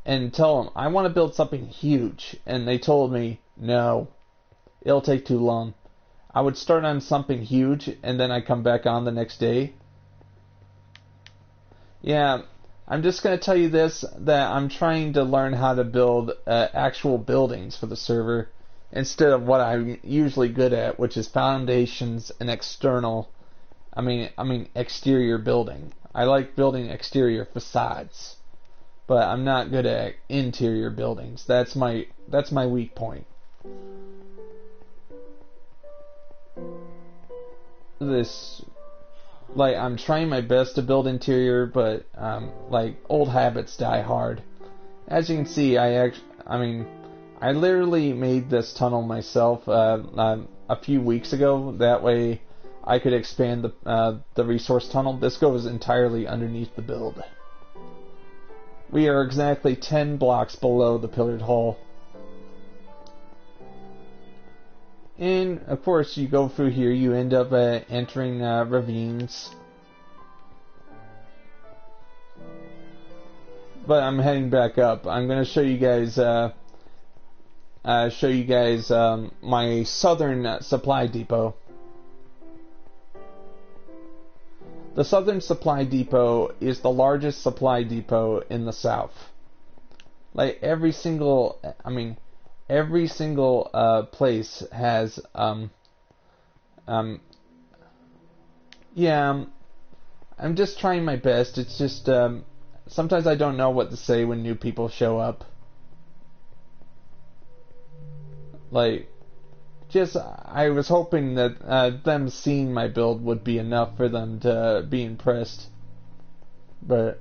and tell them I want to build something huge, and they told me no, it'll take too long. I would start on something huge, and then I'd come back on the next day. Yeah, I'm just going to tell you this, that I'm trying to learn how to build actual buildings for the server instead of what I'm usually good at, which is foundations and external, exterior building. I like building exterior facades, but I'm not good at interior buildings. That's my weak point. Like, I'm trying my best to build interior, but like, old habits die hard. As you can see, I literally made this tunnel myself a few weeks ago. That way, I could expand the resource tunnel. This goes entirely underneath the build. We are exactly 10 blocks below the pillared hall. And, of course, you go through here, you end up entering ravines. But I'm heading back up. I'm going to show you guys my southern supply depot. The southern supply depot is the largest supply depot in the south. Like, every single place has yeah, I'm just trying my best. It's just sometimes I don't know what to say when new people show up. Like, just, I was hoping that them seeing my build would be enough for them to be impressed. But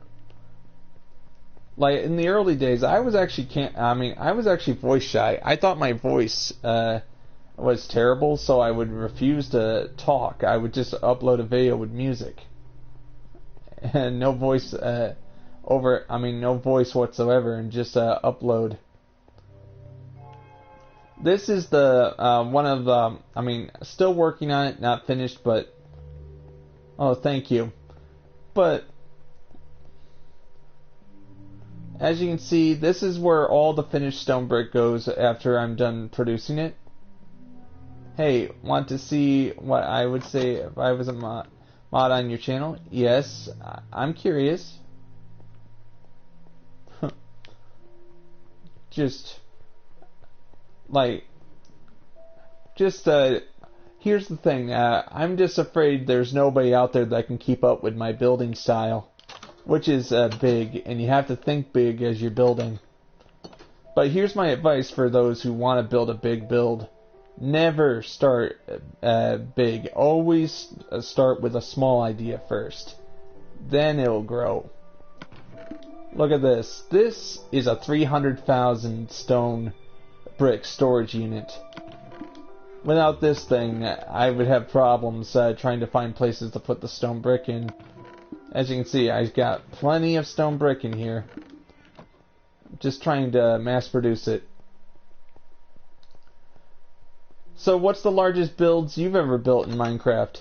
like, in the early days, I was actually voice shy. I thought my voice was terrible, so I would refuse to talk. I would just upload a video with music and no voice no voice whatsoever, and just upload. This is the one of the still working on it, not finished, but oh, thank you. But as you can see, this is where all the finished stone brick goes after I'm done producing it. Hey, want to see what I would say if I was a mod on your channel? Yes, I'm curious. Just, like, just here's the thing. I'm just afraid there's nobody out there that can keep up with my building style, which is big, and you have to think big as you're building. But here's my advice for those who want to build a big build. Never start big. Always start with a small idea first. Then it'll grow. Look at this. This is a 300,000 stone brick storage unit. Without this thing, I would have problems trying to find places to put the stone brick in. As you can see, I've got plenty of stone brick in here. Just trying to mass produce it. So what's the largest builds you've ever built in Minecraft?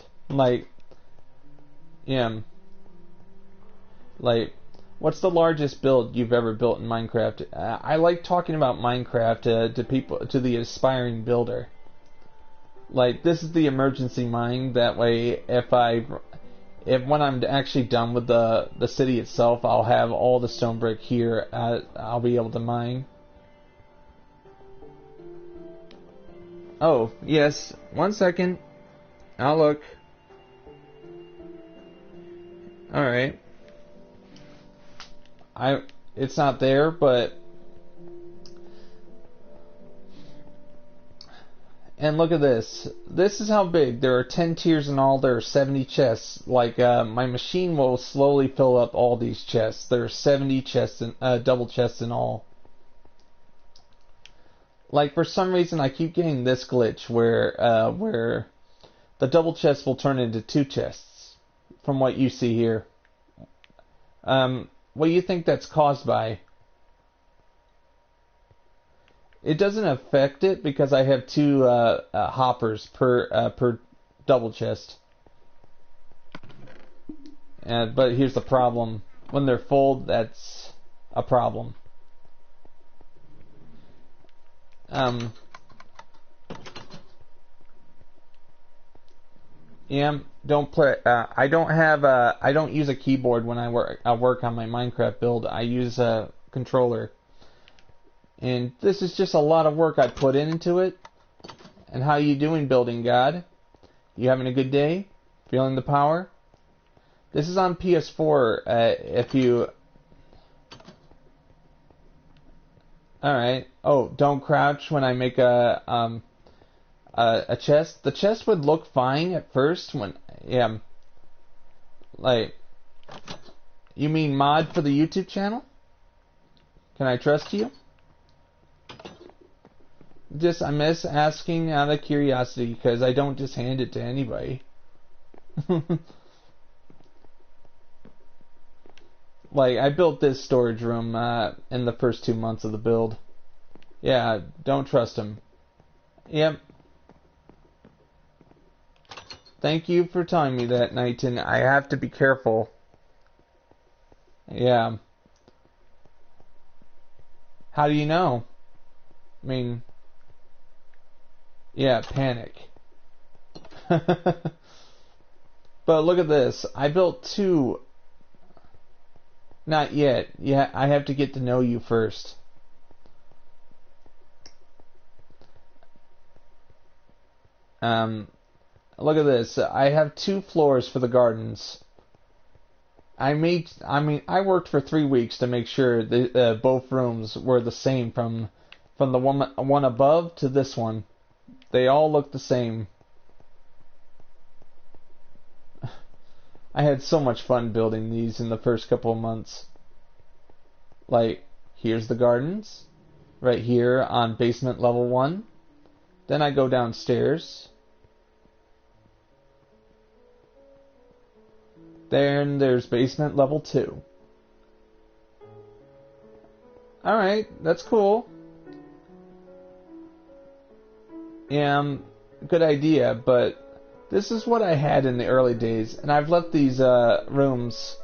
What's the largest build you've ever built in Minecraft? I like talking about Minecraft to people, to the aspiring builder. Like, this is the emergency mine. That way, if when I'm actually done with the city itself, I'll have all the stone brick here. I'll be able to mine. Oh, yes. 1 second. I'll look. Alright. It's not there, but... And look at this. This is how big. There are 10 tiers in all. There are 70 chests. Like, my machine will slowly fill up all these chests. There are 70 chests, double chests in all. Like, for some reason, I keep getting this glitch where the double chest will turn into 2 chests, from what you see here. What do you think that's caused by? It doesn't affect it because I have 2 hoppers per double chest. But here's the problem. When they're full, that's a problem. Yeah, don't play. I don't use a keyboard when I work on my Minecraft build. I use a controller, and this is just a lot of work I put into it. And how you doing, building god? You having a good day? Feeling the power? This is on PS4. If you. Alright. Oh, don't crouch when I make a chest. The chest would look fine at first when... Yeah. Like... You mean mod for the YouTube channel? Can I trust you? I miss asking out of curiosity, because I don't just hand it to anybody. Like, I built this storage room in the first 2 months of the build. Yeah, don't trust him. Yep. Thank you for telling me that, Knighton. I have to be careful. Yeah. How do you know? I mean... Yeah, panic. But look at this. I built 2... Not yet. Yeah, I have to get to know you first. Look at this. I have 2 floors for the gardens. I worked for 3 weeks to make sure that both rooms were the same from the one above to this one. They all look the same. I had so much fun building these in the first couple of months. Like, here's the gardens. Right here on basement level 1. Then I go downstairs. Then there's basement level 2. Alright, that's cool. Yeah, good idea, but this is what I had in the early days, and I've left these rooms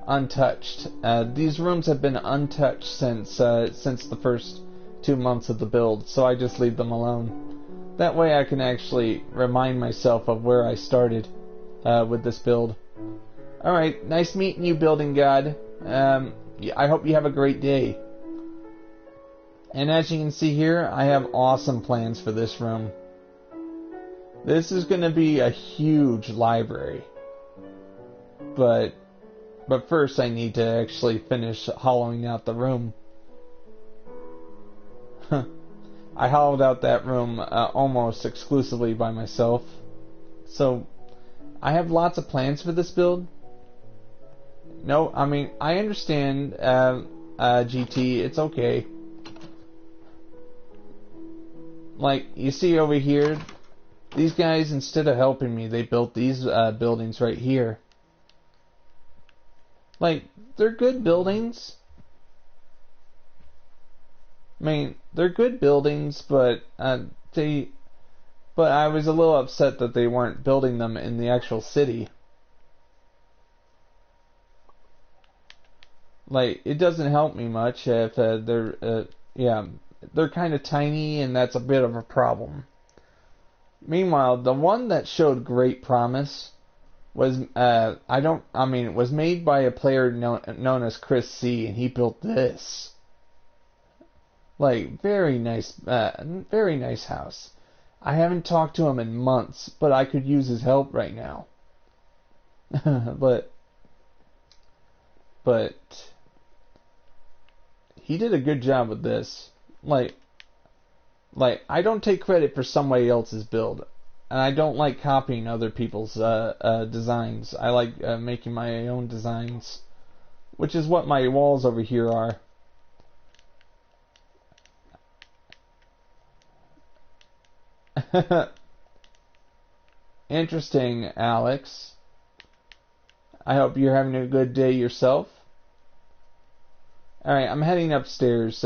untouched. These rooms have been untouched since the first 2 months of the build, so I just leave them alone. That way I can actually remind myself of where I started with this build. Alright, nice meeting you, building god. I hope you have a great day. And as you can see here, I have awesome plans for this room. This is going to be a huge library. But first I need to actually finish hollowing out the room. I hollowed out that room almost exclusively by myself. So I have lots of plans for this build. No, I mean, I understand, GT, it's okay. Like, you see over here, these guys, instead of helping me, they built these buildings right here. Like, they're good buildings. I mean, they're good buildings, but I was a little upset that they weren't building them in the actual city. Like, it doesn't help me much if they're kind of tiny, and that's a bit of a problem. Meanwhile, the one that showed great promise was was made by a player known as Chris C, and he built this. Like, very nice house. I haven't talked to him in months, but I could use his help right now. but he did a good job with this. Like I don't take credit for somebody else's build, and I don't like copying other people's designs. I like making my own designs, which is what my walls over here are. Interesting, Alex. I hope you're having a good day yourself. Alright, I'm heading upstairs.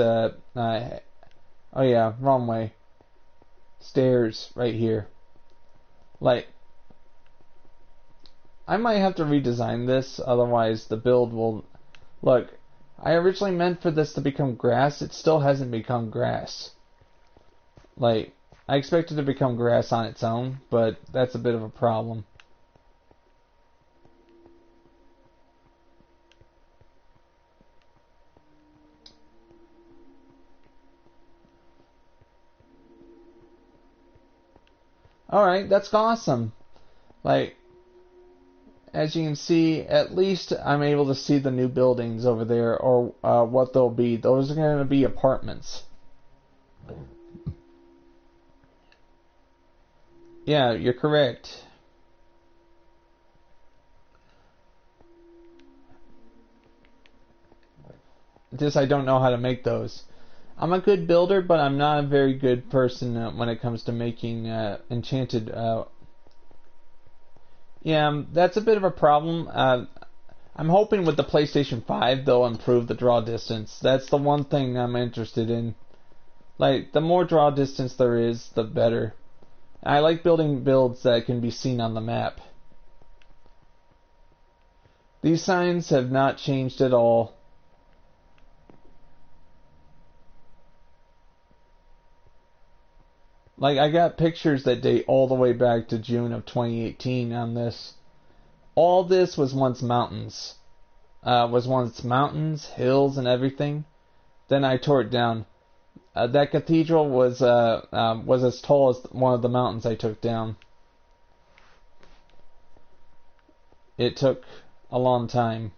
Oh yeah, wrong way. Stairs, right here. Like, I might have to redesign this, otherwise the build will... Look, I originally meant for this to become grass. It still hasn't become grass. Like, I expect it to become grass on its own, but that's a bit of a problem. Alright, that's awesome. Like, as you can see, at least I'm able to see the new buildings over there, or what they'll be. Those are going to be apartments. Yeah, you're correct. Just I don't know how to make those. I'm a good builder, but I'm not a very good person when it comes to making enchanted... Yeah, that's a bit of a problem. I'm hoping with the PlayStation 5 they'll improve the draw distance. That's the one thing I'm interested in. Like, the more draw distance there is, the better. I like building builds that can be seen on the map. These signs have not changed at all. Like, I got pictures that date all the way back to June of 2018 on this. All this was once mountains. Hills, and everything. Then I tore it down. That cathedral was as tall as one of the mountains I took down. It took a long time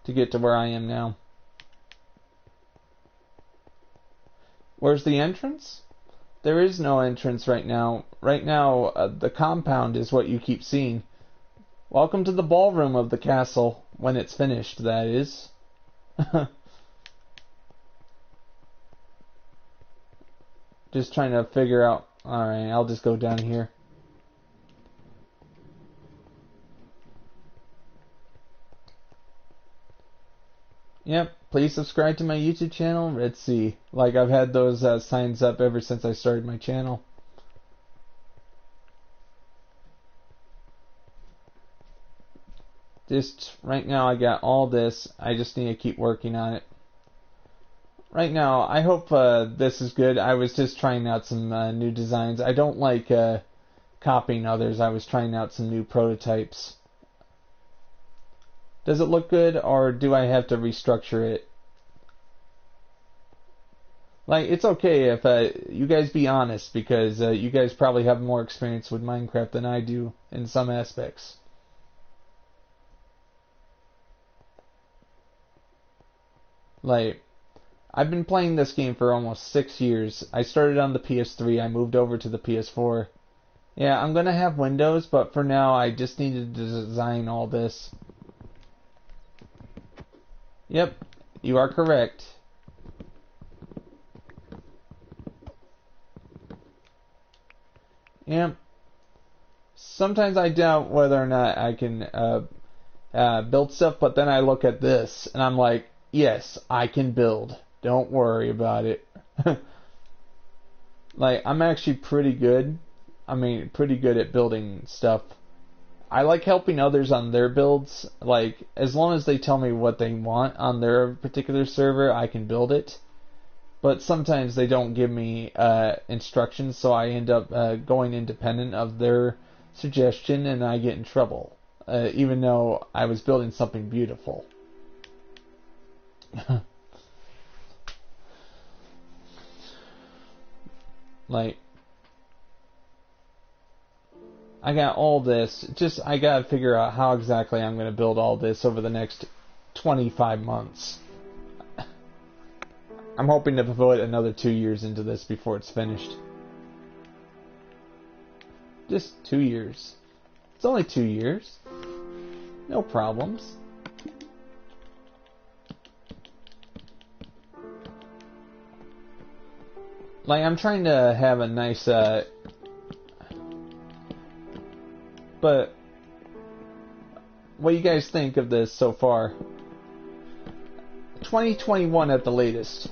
to get to where I am now. Where's the entrance? There is no entrance right now. Right now, the compound is what you keep seeing. Welcome to the ballroom of the castle, when it's finished, that is. Just trying to figure out... Alright, I'll just go down here. Yep, please subscribe to my YouTube channel, Red Sea. Like, I've had those signs up ever since I started my channel. Just, right now I got all this. I just need to keep working on it. Right now, I hope this is good. I was just trying out some new designs. I don't like copying others. I was trying out some new prototypes. Does it look good, or do I have to restructure it? Like, it's okay if you guys be honest, because you guys probably have more experience with Minecraft than I do in some aspects. Like, I've been playing this game for almost 6 years. I started on the PS3, I moved over to the PS4. Yeah, I'm gonna have Windows, but for now I just needed to design all this. Yep, you are correct. Yep. Sometimes I doubt whether or not I can build stuff, but then I look at this and I'm like, yes, I can build. Don't worry about it. Like, I'm actually pretty good. I mean, pretty good at building stuff. I like helping others on their builds. Like, as long as they tell me what they want on their particular server, I can build it. But sometimes they don't give me instructions, so I end up going independent of their suggestion, and I get in trouble, even though I was building something beautiful. Like, I got all this, just I gotta figure out how exactly I'm gonna build all this over the next 25 months. I'm hoping to put another 2 years into this before it's finished. Just 2 years. It's only 2 years. No problems. Like, I'm trying to have a nice, but what do you guys think of this so far? 2021 at the latest.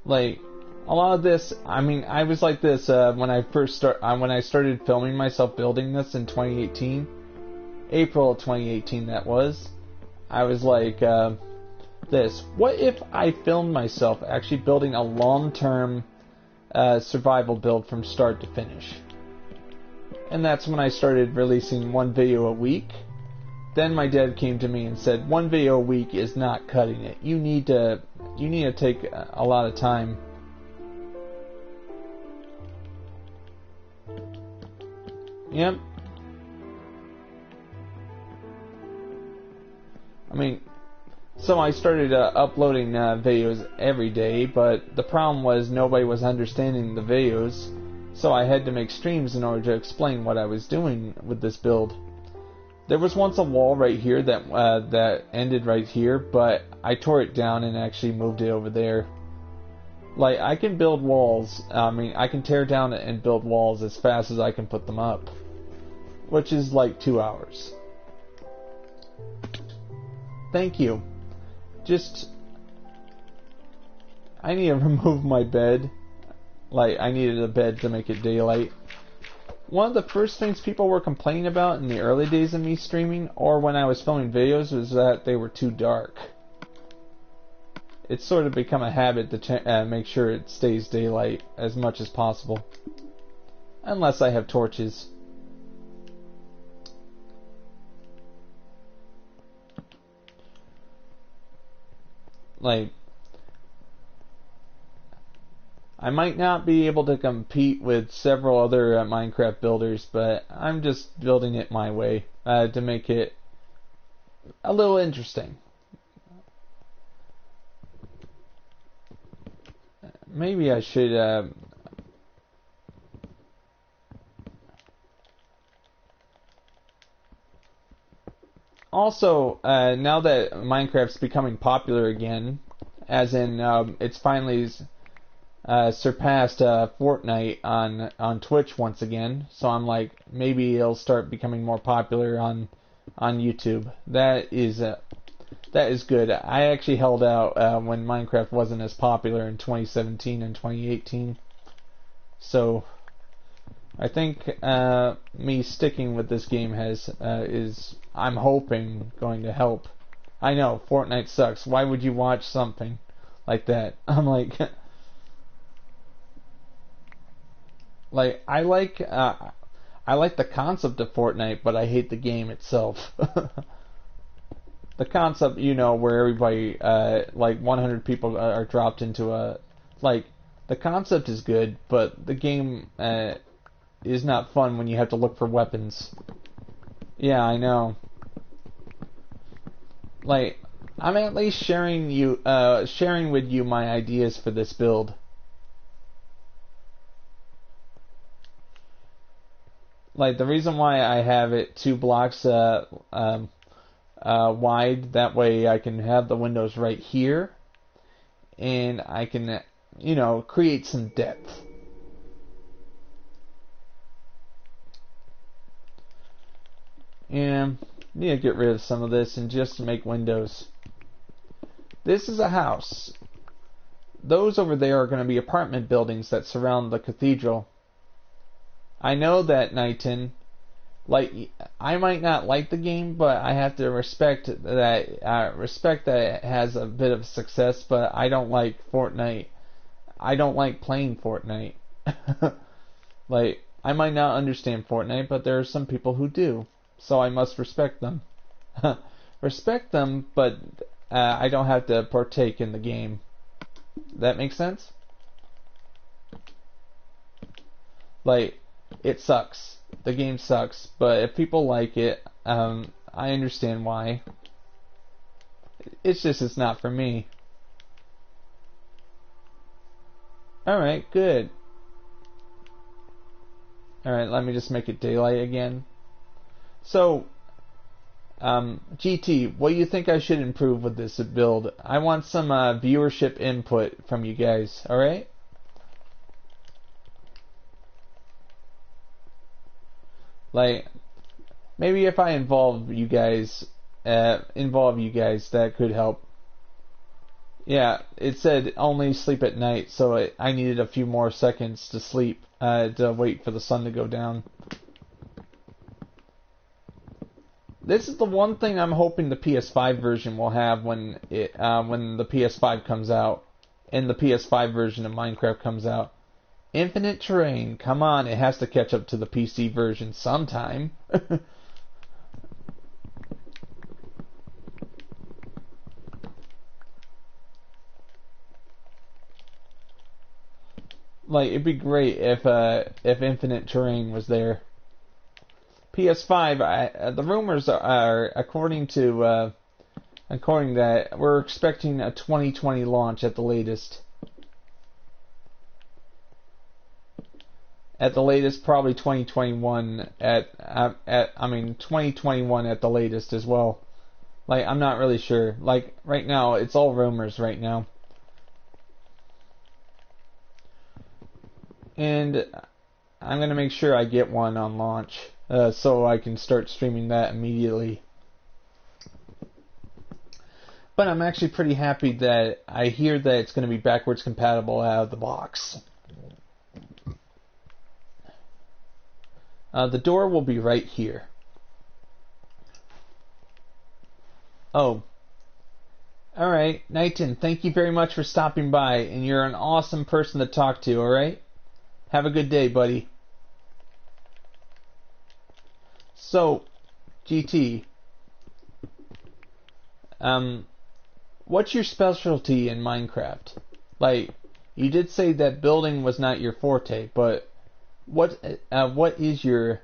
Like, a lot of this, I mean, I was like this when I started filming myself building this in 2018, April of 2018 that was. I was like this. What if I filmed myself actually building a long-term survival build from start to finish? And that's when I started releasing one video a week. Then my dad came to me and said, one video a week is not cutting it. You need to take a lot of time. Yep. I mean, so I started uploading videos every day, but the problem was nobody was understanding the videos, so I had to make streams in order to explain what I was doing with this build. There was once a wall right here that ended right here, but I tore it down and actually moved it over there. Like, I can build walls, I mean, I can tear down and build walls as fast as I can put them up, which is like 2 hours. Thank you. Just, I need to remove my bed. Like, I needed a bed to make it daylight. One of the first things people were complaining about in the early days of me streaming, or when I was filming videos, was that they were too dark. It's sort of become a habit to make sure it stays daylight as much as possible. Unless I have torches. Like, I might not be able to compete with several other Minecraft builders, but I'm just building it my way to make it a little interesting. Maybe I should also, now that Minecraft's becoming popular again, as in it's finally surpassed Fortnite on Twitch once again, so I'm like, maybe it'll start becoming more popular on YouTube. That is good. I actually held out when Minecraft wasn't as popular in 2017 and 2018, so I think me sticking with this game is, I'm hoping, going to help. I know Fortnite sucks. Why would you watch something like that? I'm like. Like, I like the concept of Fortnite, but I hate the game itself. the concept, you know, where everybody, like 100 people are dropped into a, like, the concept is good, but the game is not fun when you have to look for weapons. Yeah, I know. Like, I'm at least sharing with you my ideas for this build. Like, the reason why I have it 2 blocks wide, that way I can have the windows right here, and I can, you know, create some depth. And need to get rid of some of this and just make windows. This is a house. Those over there are going to be apartment buildings that surround the cathedral. I know that, Knighton. Like, I might not like the game, but I have to respect that it has a bit of success, but I don't like Fortnite. I don't like playing Fortnite. Like, I might not understand Fortnite, but there are some people who do. So I must respect them. Respect them, but I don't have to partake in the game. That makes sense? Like, it sucks. The game sucks, but if people like it, I understand why. It's not for me. Alright, good. Alright, let me just make it daylight again. So, GT, what do you think I should improve with this build? I want some viewership input from you guys, alright? Like, maybe if I involve you guys, that could help. Yeah, it said only sleep at night, so I needed a few more seconds to sleep, to wait for the sun to go down. This is the one thing I'm hoping the PS5 version will have when the PS5 comes out, and the PS5 version of Minecraft comes out. Infinite terrain. Come on, it has to catch up to the PC version sometime. Like, it'd be great if infinite terrain was there. PS5, the rumors are according to that we're expecting a 2020 launch at the latest. At the latest, probably 2021. 2021 at the latest as well. Like, I'm not really sure. Like, right now, it's all rumors right now. And I'm gonna make sure I get one on launch, so I can start streaming that immediately. But I'm actually pretty happy that I hear that it's going to be backwards compatible out of the box. The door will be right here. Oh. Alright, Knighton, thank you very much for stopping by, and you're an awesome person to talk to, alright? Have a good day, buddy. So, GT, what's your specialty in Minecraft? Like, you did say that building was not your forte, but what is your...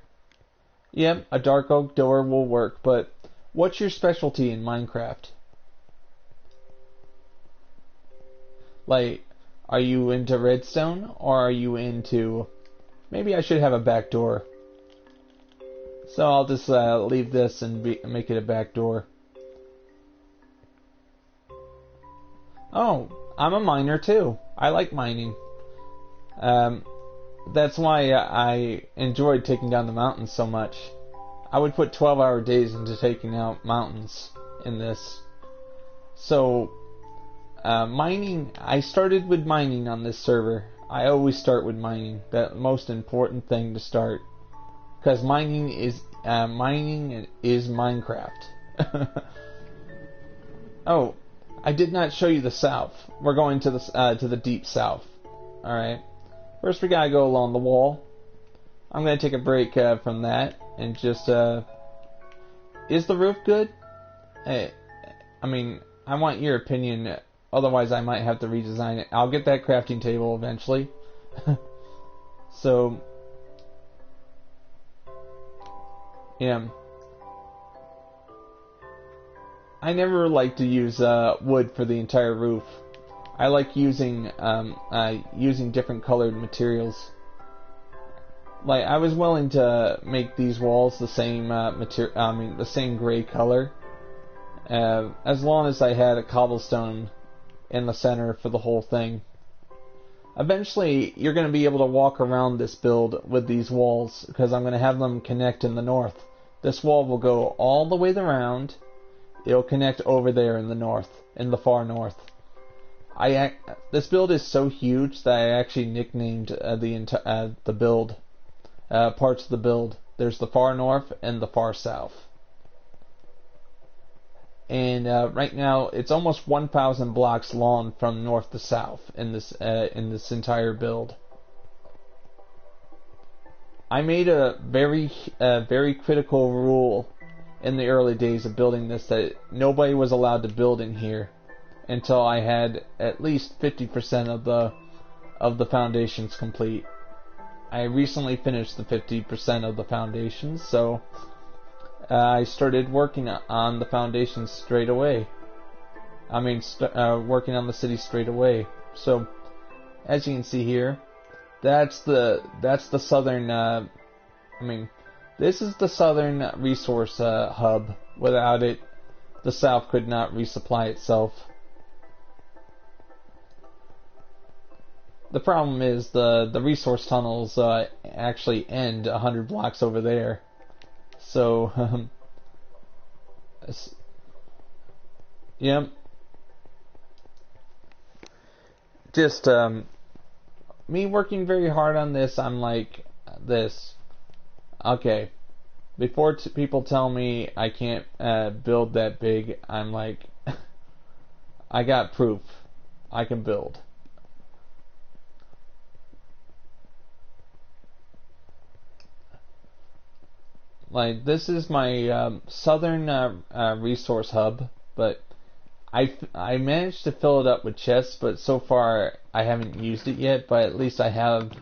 Yep, a dark oak door will work, but what's your specialty in Minecraft? Like, are you into redstone, or are you into... Maybe I should have a back door. So I'll just leave this and make it a back door. Oh, I'm a miner too. I like mining. That's why I enjoyed taking down the mountains so much. I would put 12-hour days into taking out mountains in this. So, mining, I started with mining on this server. I always start with mining. That most important thing to start. Because mining is Minecraft. Oh, I did not show you the south. We're going to the deep south. All right. First, we gotta go along the wall. I'm gonna take a break from that and just. Is the roof good? Hey, I mean, I want your opinion. Otherwise, I might have to redesign it. I'll get that crafting table eventually. So, yeah. I never like to use wood for the entire roof. I like using different colored materials. Like, I was willing to make these walls the same the same gray color, as long as I had a cobblestone in the center for the whole thing. Eventually, you're going to be able to walk around this build with these walls, because I'm going to have them connect in the north. This wall will go all the way around. It'll connect over there in the north, in the far north. This build is so huge that I actually nicknamed the build. Parts of the build. There's the far north and the far south. And right now it's almost 1,000 blocks long from north to south in this entire build. I made a very critical rule in the early days of building this, that nobody was allowed to build in here until I had at least 50% of the foundations complete. I recently finished the 50% of the foundations, so I started working on the foundations straight away. I mean, working on the city straight away. So, as you can see here, that's the southern. This is the southern resource hub. Without it, the south could not resupply itself. The problem is the resource tunnels actually end 100 blocks over there. So, yep. Just me working very hard on this, I'm like this. Okay, before people tell me I can't build that big, I'm like, I got proof. I can build. Like, this is my southern resource hub, but I managed to fill it up with chests, but so far I haven't used it yet, but at least I have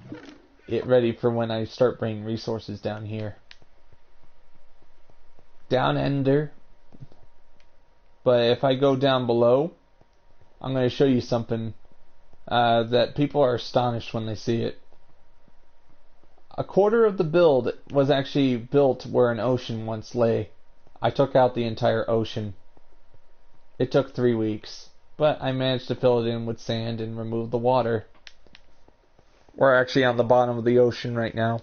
it ready for when I start bringing resources down here. Down Ender. But if I go down below, I'm going to show you something that people are astonished when they see it. A quarter of the build was actually built where an ocean once lay. I took out the entire ocean. It took 3 weeks, but I managed to fill it in with sand and remove the water. We're actually on the bottom of the ocean right now.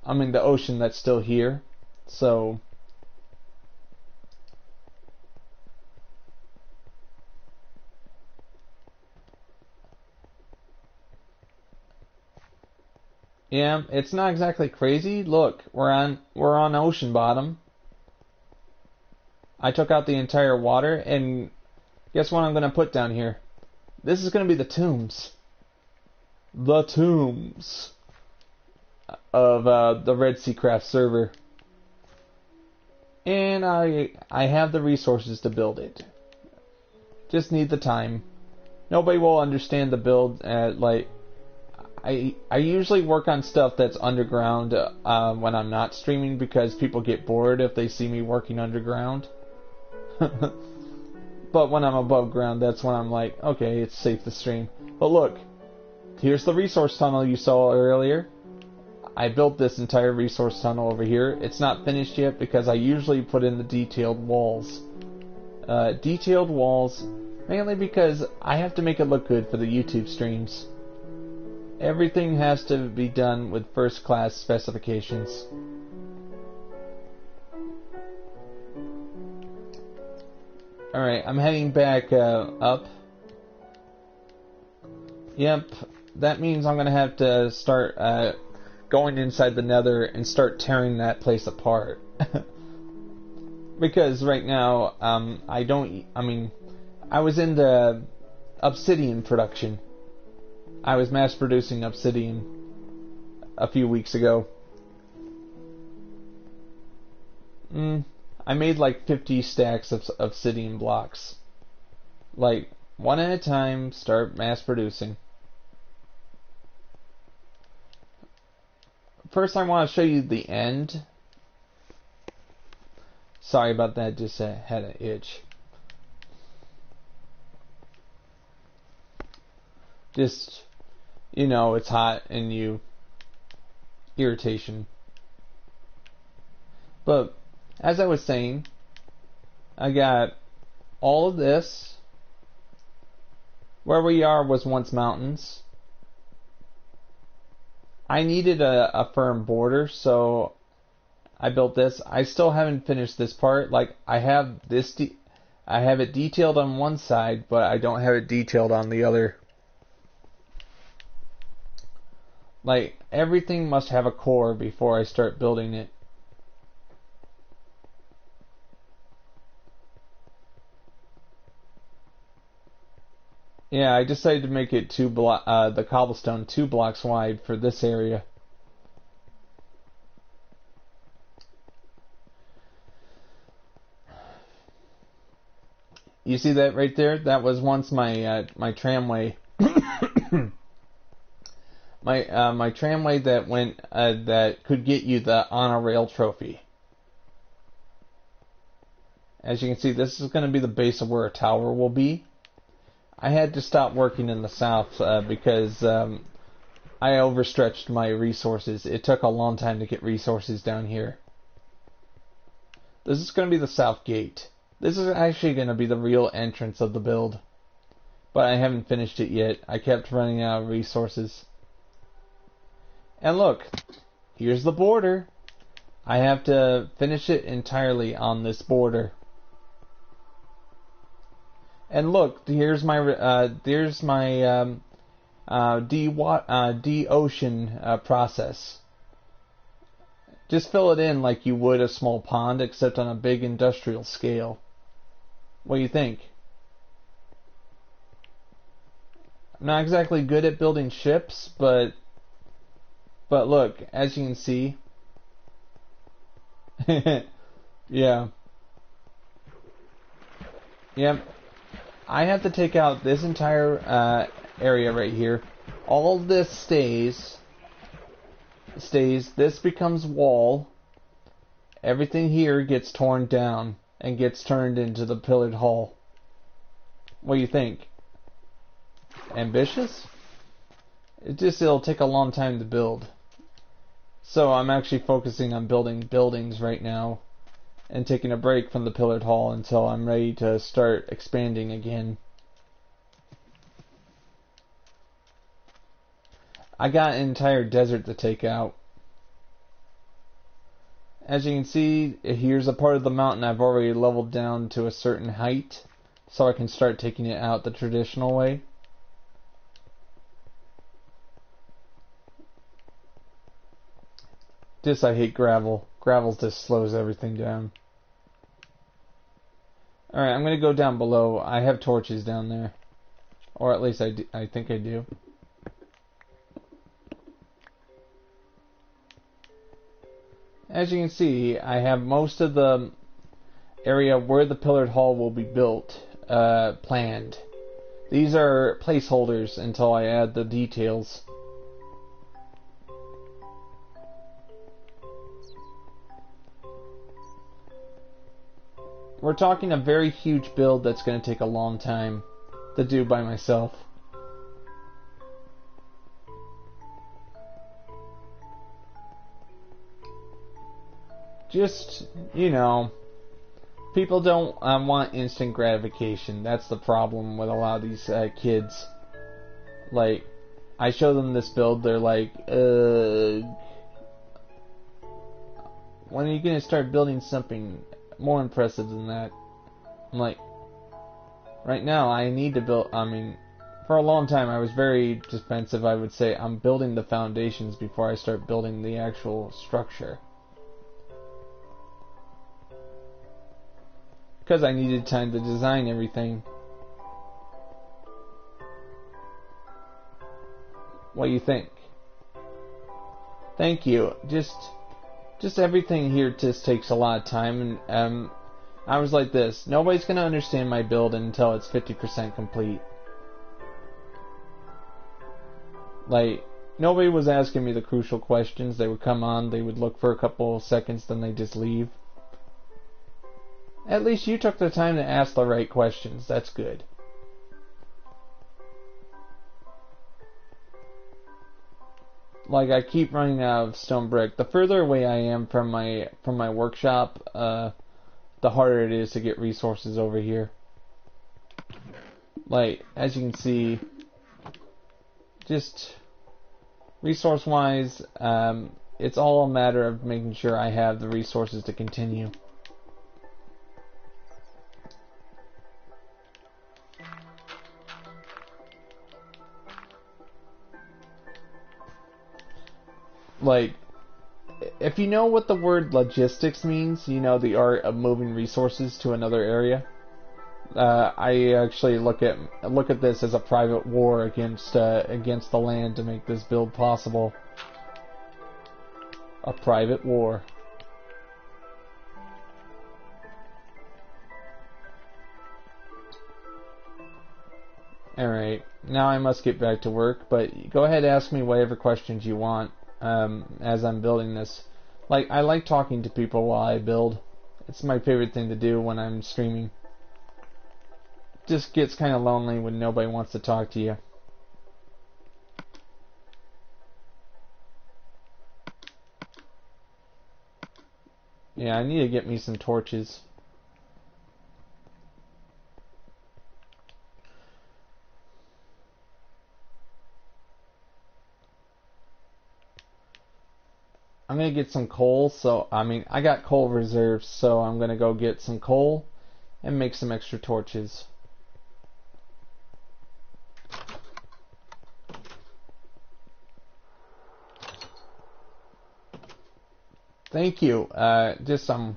I mean, the ocean that's still here. So, yeah, it's not exactly crazy. Look, we're on ocean bottom. I took out the entire water, and guess what I'm going to put down here? This is going to be the tombs. The tombs of the REDSEACRAFT server. And I have the resources to build it. Just need the time. Nobody will understand the build. I usually work on stuff that's underground when I'm not streaming, because people get bored if they see me working underground. But when I'm above ground, that's when I'm like, okay, it's safe to stream. But look, here's the resource tunnel you saw earlier. I built this entire resource tunnel over here. It's not finished yet because I usually put in the detailed walls. Detailed walls, mainly because I have to make it look good for the YouTube streams. Everything has to be done with first-class specifications. Alright, I'm heading back up. Yep, that means I'm going to have to start going inside the nether and start tearing that place apart. Because right now, I was in the obsidian production. I was mass producing obsidian a few weeks ago. I made like 50 stacks of obsidian blocks. Like, one at a time, start mass producing. First, I want to show you the end. Sorry about that, just had an itch. Just, you know, it's hot and irritation. But, as I was saying, I got all of this. Where we are was once mountains. I needed a firm border, so I built this. I still haven't finished this part. Like, I have this, I have it detailed on one side, but I don't have it detailed on the other. Like, everything must have a core before I start building it. Yeah, I decided to make it the cobblestone 2 blocks wide for this area. You see that right there? That was once my tramway. my tramway that went that could get you the honor rail trophy. As you can see, this is going to be the base of where a tower will be. I had to stop working in the south because I overstretched my resources. It took a long time to get resources down here. This is going to be the south gate. This is actually going to be the real entrance of the build. But I haven't finished it yet. I kept running out of resources. And look, here's the border. I have to finish it entirely on this border. And look, here's my de-ocean process. Just fill it in like you would a small pond, except on a big industrial scale. What do you think? I'm not exactly good at building ships, but look, as you can see, yeah. Yep. I have to take out this entire area right here. All of this stays. This becomes wall. Everything here gets torn down and gets turned into the pillared hall. What do you think? Ambitious? It'll take a long time to build. So I'm actually focusing on building buildings right now and taking a break from the pillared hall until I'm ready to start expanding again. I got an entire desert to take out. As you can see, here's a part of the mountain I've already leveled down to a certain height, so I can start taking it out the traditional way. I hate gravel. Gravel just slows everything down. Alright, I'm going to go down below. I have torches down there. Or at least I think I do. As you can see, I have most of the area where the pillared hall will be built planned. These are placeholders until I add the details. We're talking a very huge build that's going to take a long time to do by myself. Just, you know, people don't want instant gratification. That's the problem with a lot of these kids. Like, I show them this build, they're like, when are you going to start building something more impressive than that? I'm like, right now I need to build. I mean, for a long time I was very defensive. I would say I'm building the foundations before I start building the actual structure, because I needed time to design everything. What do you think? Thank you. Just everything here just takes a lot of time, and I was like this. Nobody's gonna understand my build until it's 50% complete. Like, nobody was asking me the crucial questions. They would come on, they would look for a couple of seconds, then they just leave. At least you took the time to ask the right questions. That's good. Like, I keep running out of stone brick. The further away I am from my workshop, the harder it is to get resources over here. Like, as you can see, just resource-wise, it's all a matter of making sure I have the resources to continue. Like, if you know what the word logistics means, you know the art of moving resources to another area. I actually look at this as a private war against the land to make this build possible. A private war. Alright, now I must get back to work, but go ahead and ask me whatever questions you want as I'm building this. Like, I like talking to people while I build. It's my favorite thing to do when I'm streaming. Just gets kind of lonely when nobody wants to talk to you. Yeah, I need to get me some torches. I'm gonna get some coal, I got coal reserves, so I'm gonna go get some coal and make some extra torches. Thank you. I'm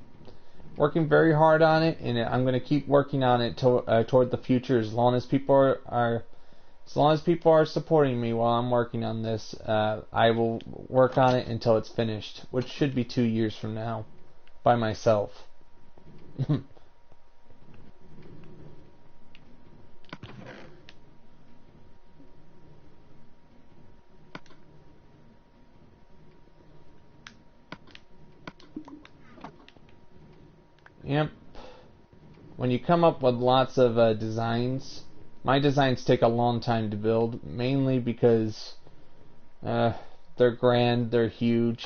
working very hard on it, and I'm going to keep working on it toward the future. As long as people are supporting me while I'm working on this, I will work on it until it's finished, which should be 2 years from now, by myself. Yep. When you come up with lots of designs, my designs take a long time to build, mainly because they're grand, they're huge.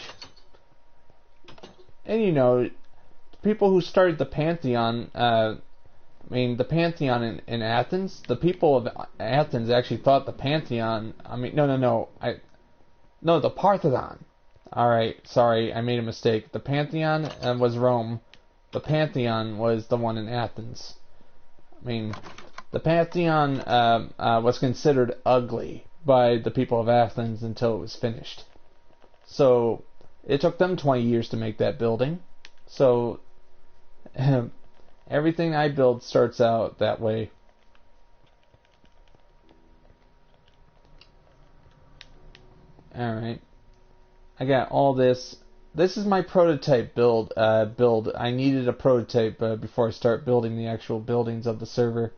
And you know, people who started the Pantheon, the Pantheon in Athens, the people of Athens actually thought the Pantheon, the Parthenon. Alright, sorry, I made a mistake. The Pantheon was Rome. The Pantheon was the one in Athens. The Pantheon was considered ugly by the people of Athens until it was finished. So, it took them 20 years to make that building. So, everything I build starts out that way. Alright. I got all this. This is my prototype build. I needed a prototype before I start building the actual buildings of the server.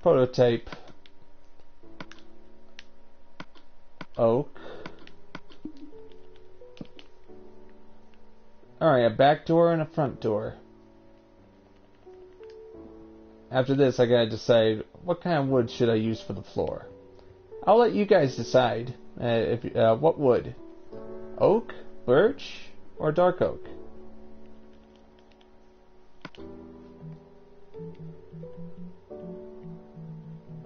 Prototype. Oak. Alright, a back door and a front door. After this, I gotta decide what kind of wood should I use for the floor. I'll let you guys decide what wood. Oak, birch, or dark oak?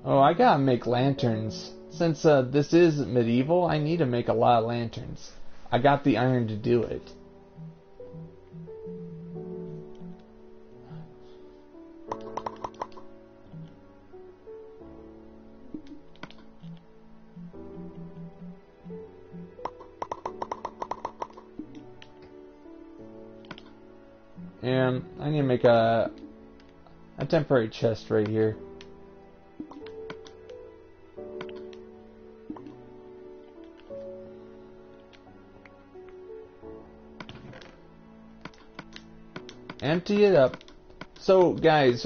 Oh, I gotta make lanterns. Since this is medieval, I need to make a lot of lanterns. I got the iron to do it. And I need to make a temporary chest right here. Empty it up. So, guys,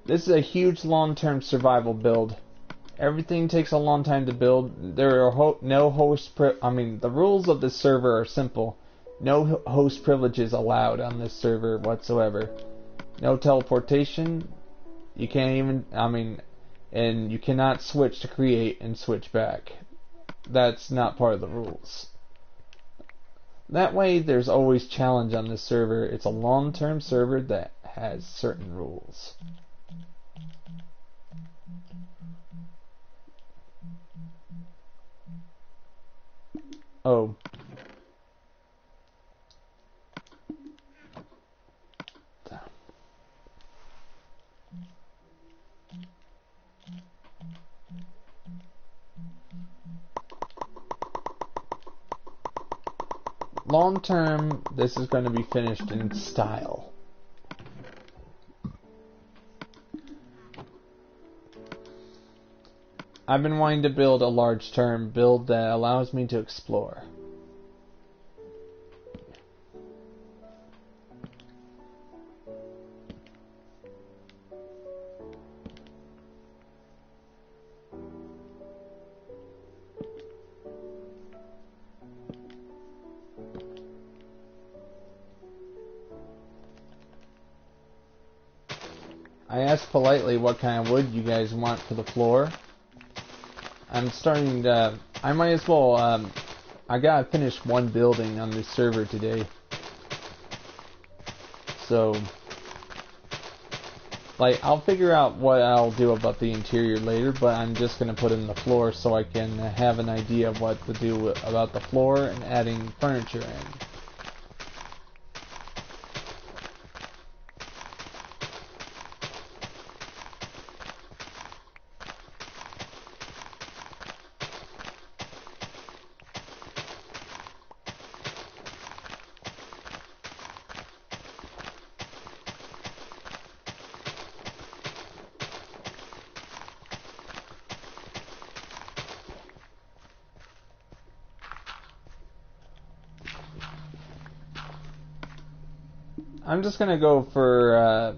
this is a huge long-term survival build. Everything takes a long time to build. There are no host. The rules of this server are simple. No host privileges allowed on this server whatsoever. No teleportation. You can't even. And you cannot switch to create and switch back. That's not part of the rules. That way, there's always challenge on this server. It's a long-term server that has certain rules. Oh. Long term, this is going to be finished in style. I've been wanting to build a large term build that allows me to explore. I asked politely what kind of wood you guys want for the floor. I'm starting to... I might as well... I gotta finish one building on this server today. So... Like, I'll figure out what I'll do about the interior later, but I'm just gonna put in the floor so I can have an idea of what to do about the floor and adding furniture in. I'm just gonna go for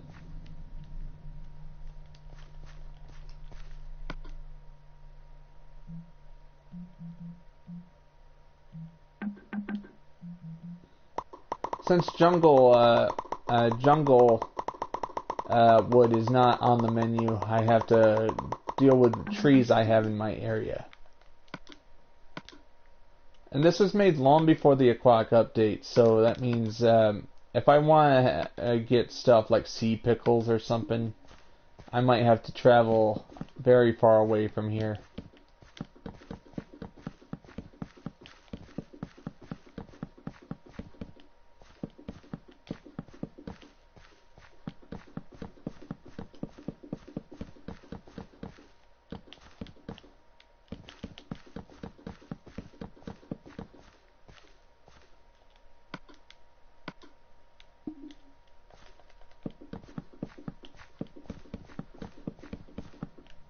since jungle wood is not on the menu, I have to deal with the trees I have in my area. And this was made long before the aquatic update, so that means if I want to get stuff like sea pickles or something, I might have to travel very far away from here.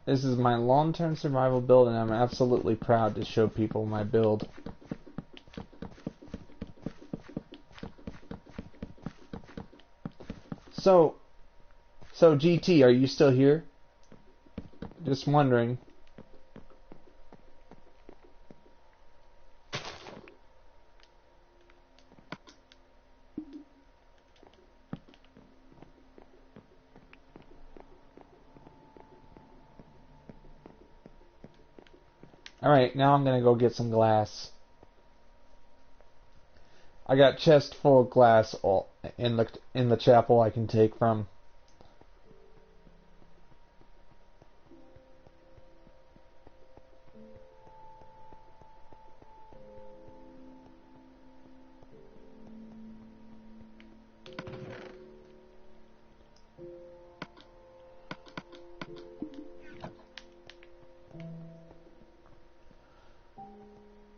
This is my long-term survival build, and I'm absolutely proud to show people my build. So GT, are you still here? Just wondering. Alright, now I'm gonna go get some glass. I got chest full of glass in the chapel I can take from.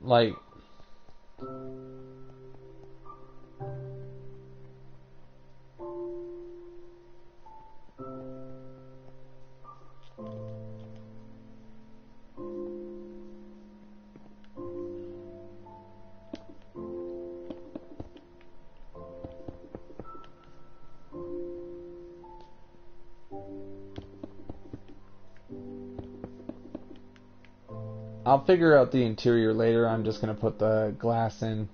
Like, I'll figure out the interior later. I'm just gonna put the glass in.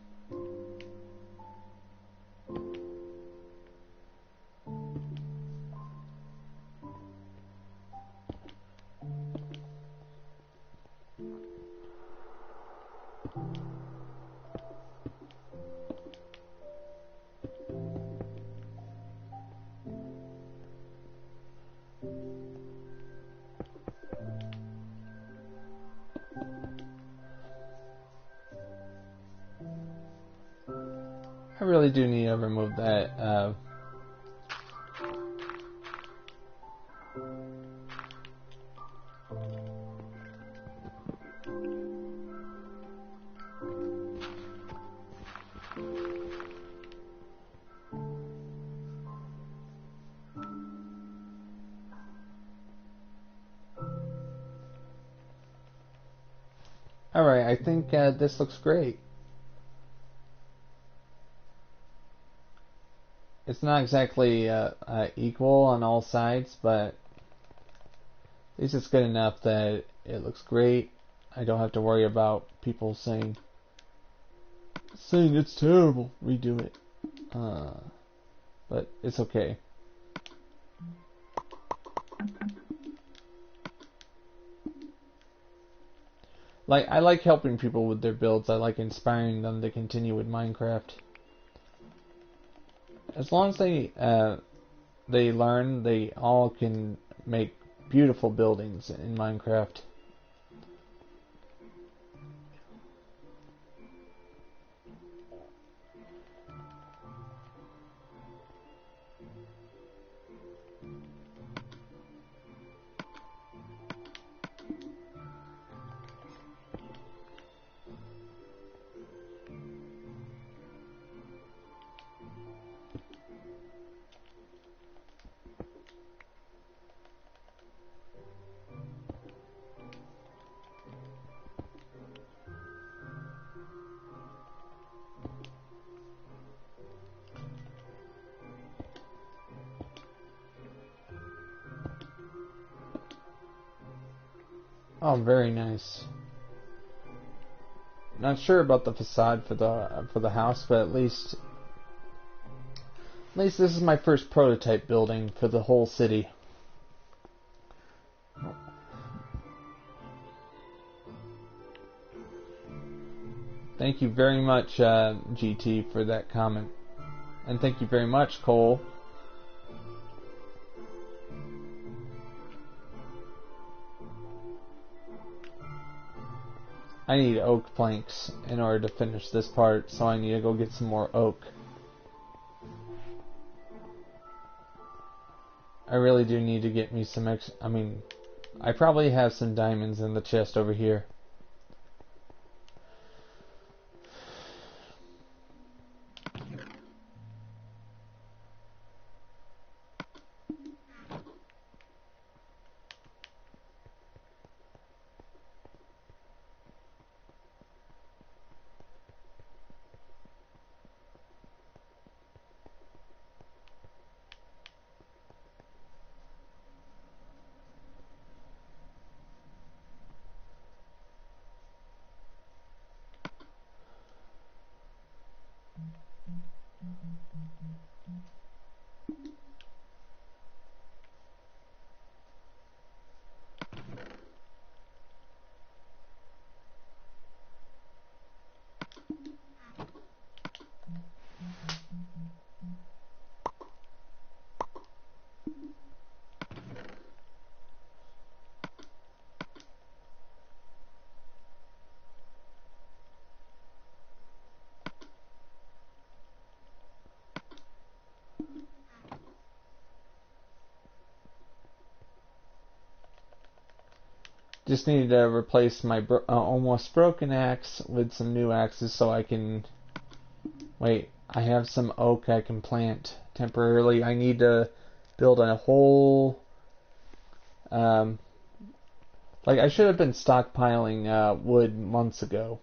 I really do need to remove that. Alright, I think this looks great. It's not exactly equal on all sides, but at least it's good enough that it looks great. I don't have to worry about people saying it's terrible, redo it. But it's okay. I like helping people with their builds. I like inspiring them to continue with Minecraft. As long as they learn, they all can make beautiful buildings in Minecraft. Oh, very nice. Not sure about the facade for the house, but at least this is my first prototype building for the whole city. Thank you very much, GT, for that comment. And thank you very much, Cole. I need oak planks in order to finish this part, so I need to go get some more oak. I really do need to get me some I probably have some diamonds in the chest over here. Just need to replace my almost broken axe with some new axes so I can... Wait, I have some oak I can plant temporarily. I need to build a whole... I should have been stockpiling wood months ago.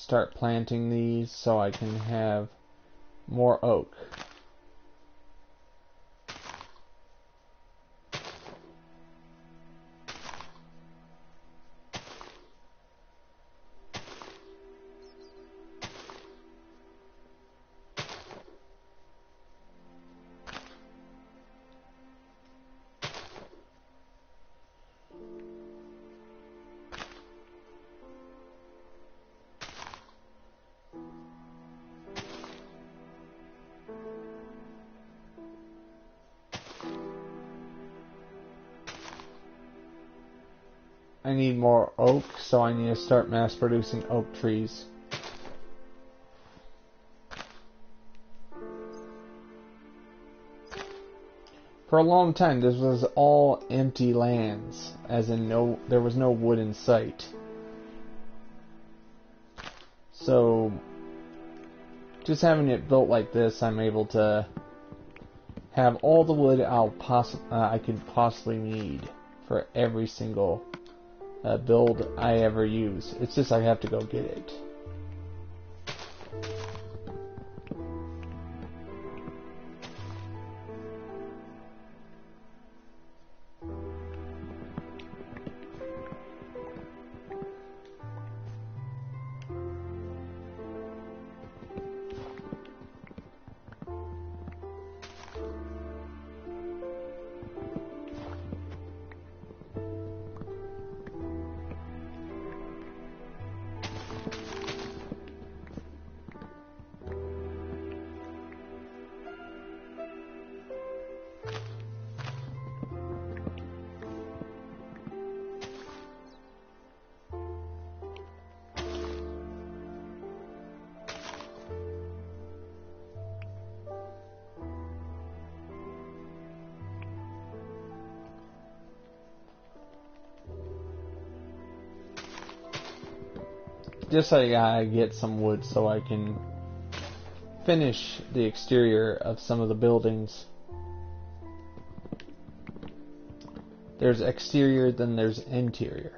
start planting these so I can have more oak. I need more oak, so I need to start mass producing oak trees. For a long time, this was all empty lands, as in there was no wood in sight. So, just having it built like this, I'm able to have all the wood I could possibly need for every single build I ever use. It's just I have to go get it. Just I gotta get some wood so I can finish the exterior of some of the buildings. There's exterior, then there's interior.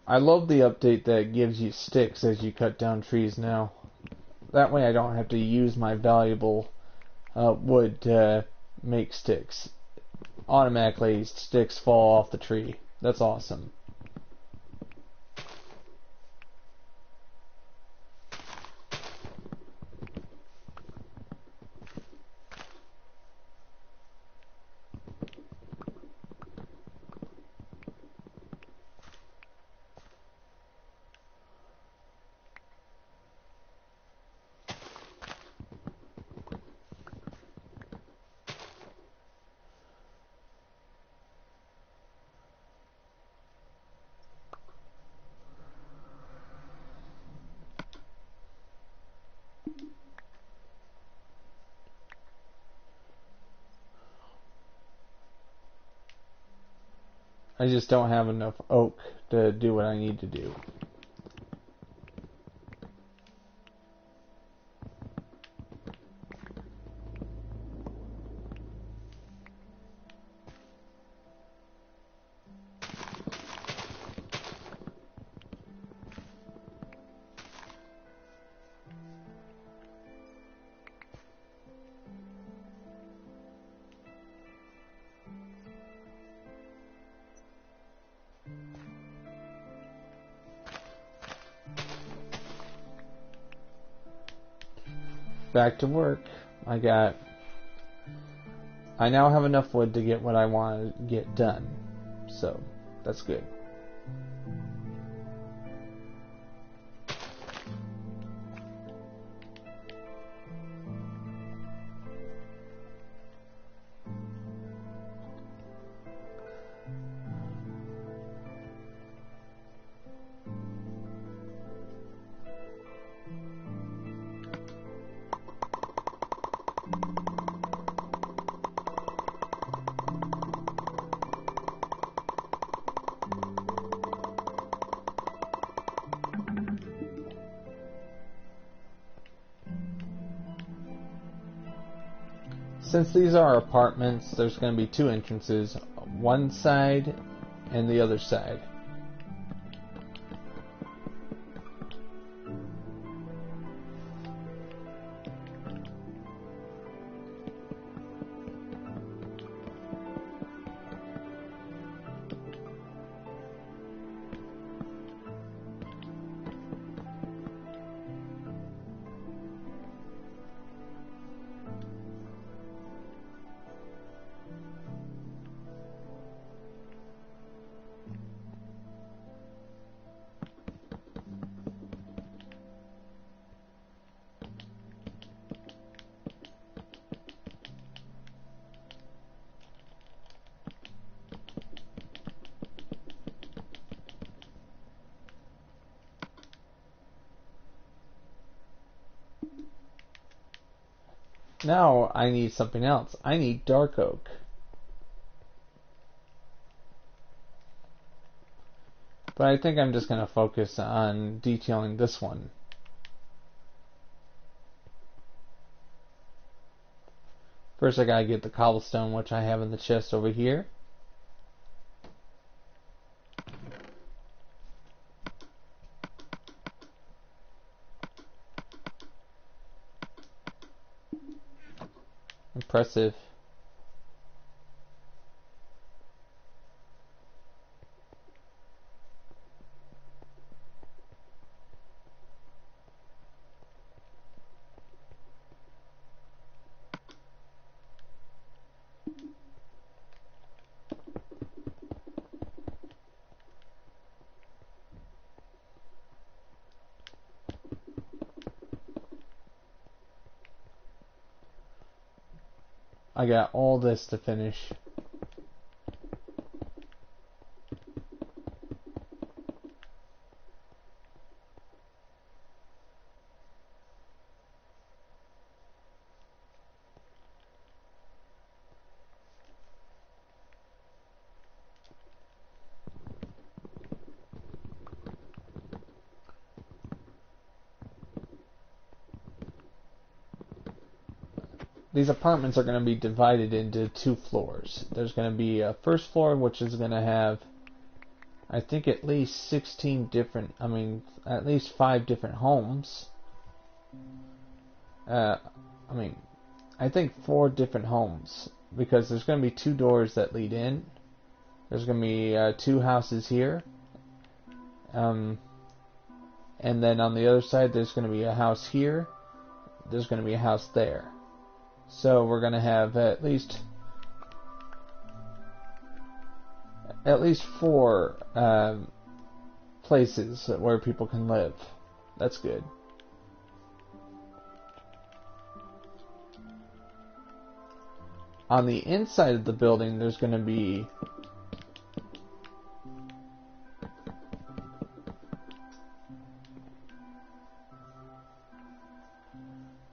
I love the update that gives you sticks as you cut down trees now. That way I don't have to use my valuable wood to make sticks. Automatically sticks fall off the tree. That's awesome. I just don't have enough oak to do what I need to do. Back to work. I now have enough wood to get what I want to get done. So, that's good. Since these are apartments, there's going to be two entrances, one side and the other side. Now I need something else. I need dark oak. But I think I'm just going to focus on detailing this one. First I gotta get the cobblestone, which I have in the chest over here. Impressive. I got all this to finish. These apartments are going to be divided into two floors. There's going to be a first floor, which is going to have, I think, at least 16 different, at least 5 different homes. I think 4 different homes, because there's going to be 2 doors that lead in. There's going to be 2 houses here. And then on the other side, there's going to be a house here. There's going to be a house there. So we're going to have at least 4 places where people can live. That's good. On the inside of the building, there's going to be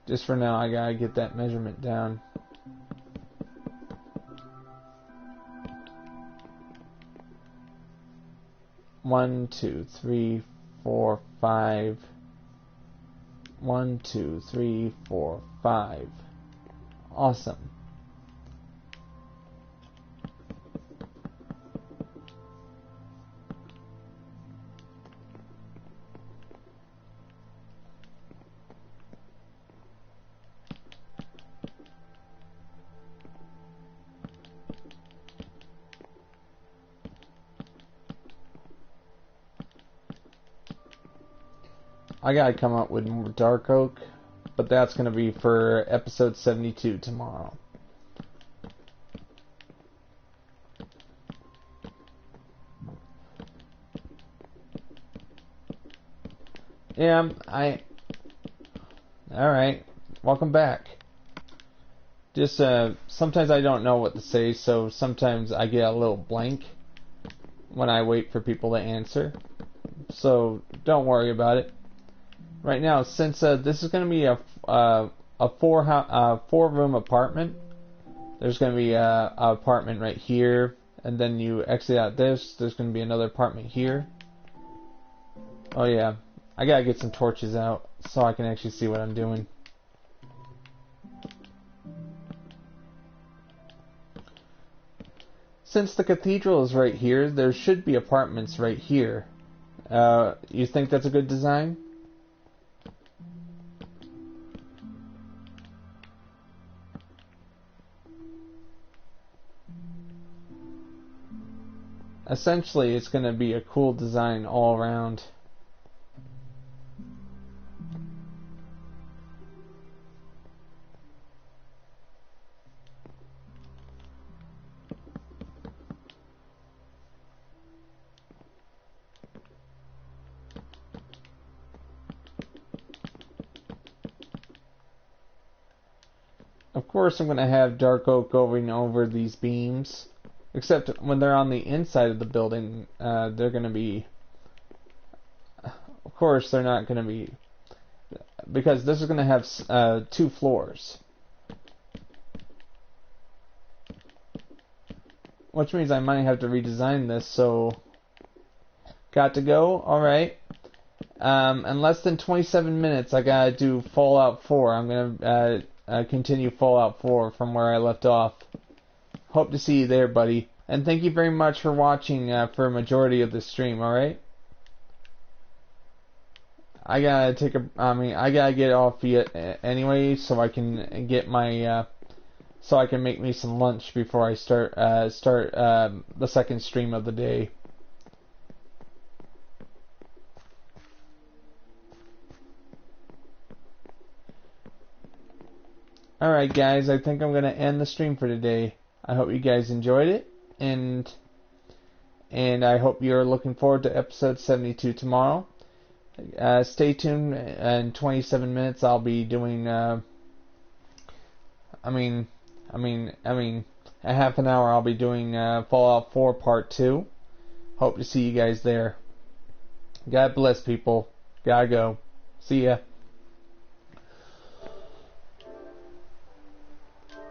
just for now, I gotta get that measurement down. One, 2, 3, 4, 5. 1, 2, 3, 4, 5. Awesome. I gotta come up with more dark oak, but that's gonna be for episode 72 tomorrow. Yeah, alright, welcome back. Just, sometimes I don't know what to say, so sometimes I get a little blank when I wait for people to answer. So, don't worry about it. Right now, since this is going to be a 4-room apartment, there's going to be a apartment right here, and then you exit out this. There's going to be another apartment here. Oh yeah, I gotta get some torches out so I can actually see what I'm doing. since the cathedral is right here, there should be apartments right here. You think that's a good design? Essentially, it's going to be a cool design all around. Of course, I'm going to have dark oak going over these beams. Except when they're on the inside of the building, they're going to be... Of course, they're not going to be... Because this is going to have 2 floors. Which means I might have to redesign this, so... Got to go? Alright. In less than 27 minutes, I gotta do Fallout 4. I'm going to continue Fallout 4 from where I left off. Hope to see you there, buddy. And thank you very much for watching for a majority of the stream, alright? I gotta get off anyway, so I can get my, so I can make me some lunch before I start the second stream of the day. Alright guys, I think I'm gonna end the stream for today. I hope you guys enjoyed it, and I hope you're looking forward to episode 72 tomorrow. Stay tuned. In 27 minutes, I'll be doing. A half an hour, I'll be doing Fallout 4 Part 2. Hope to see you guys there. God bless, people. Gotta go. See ya.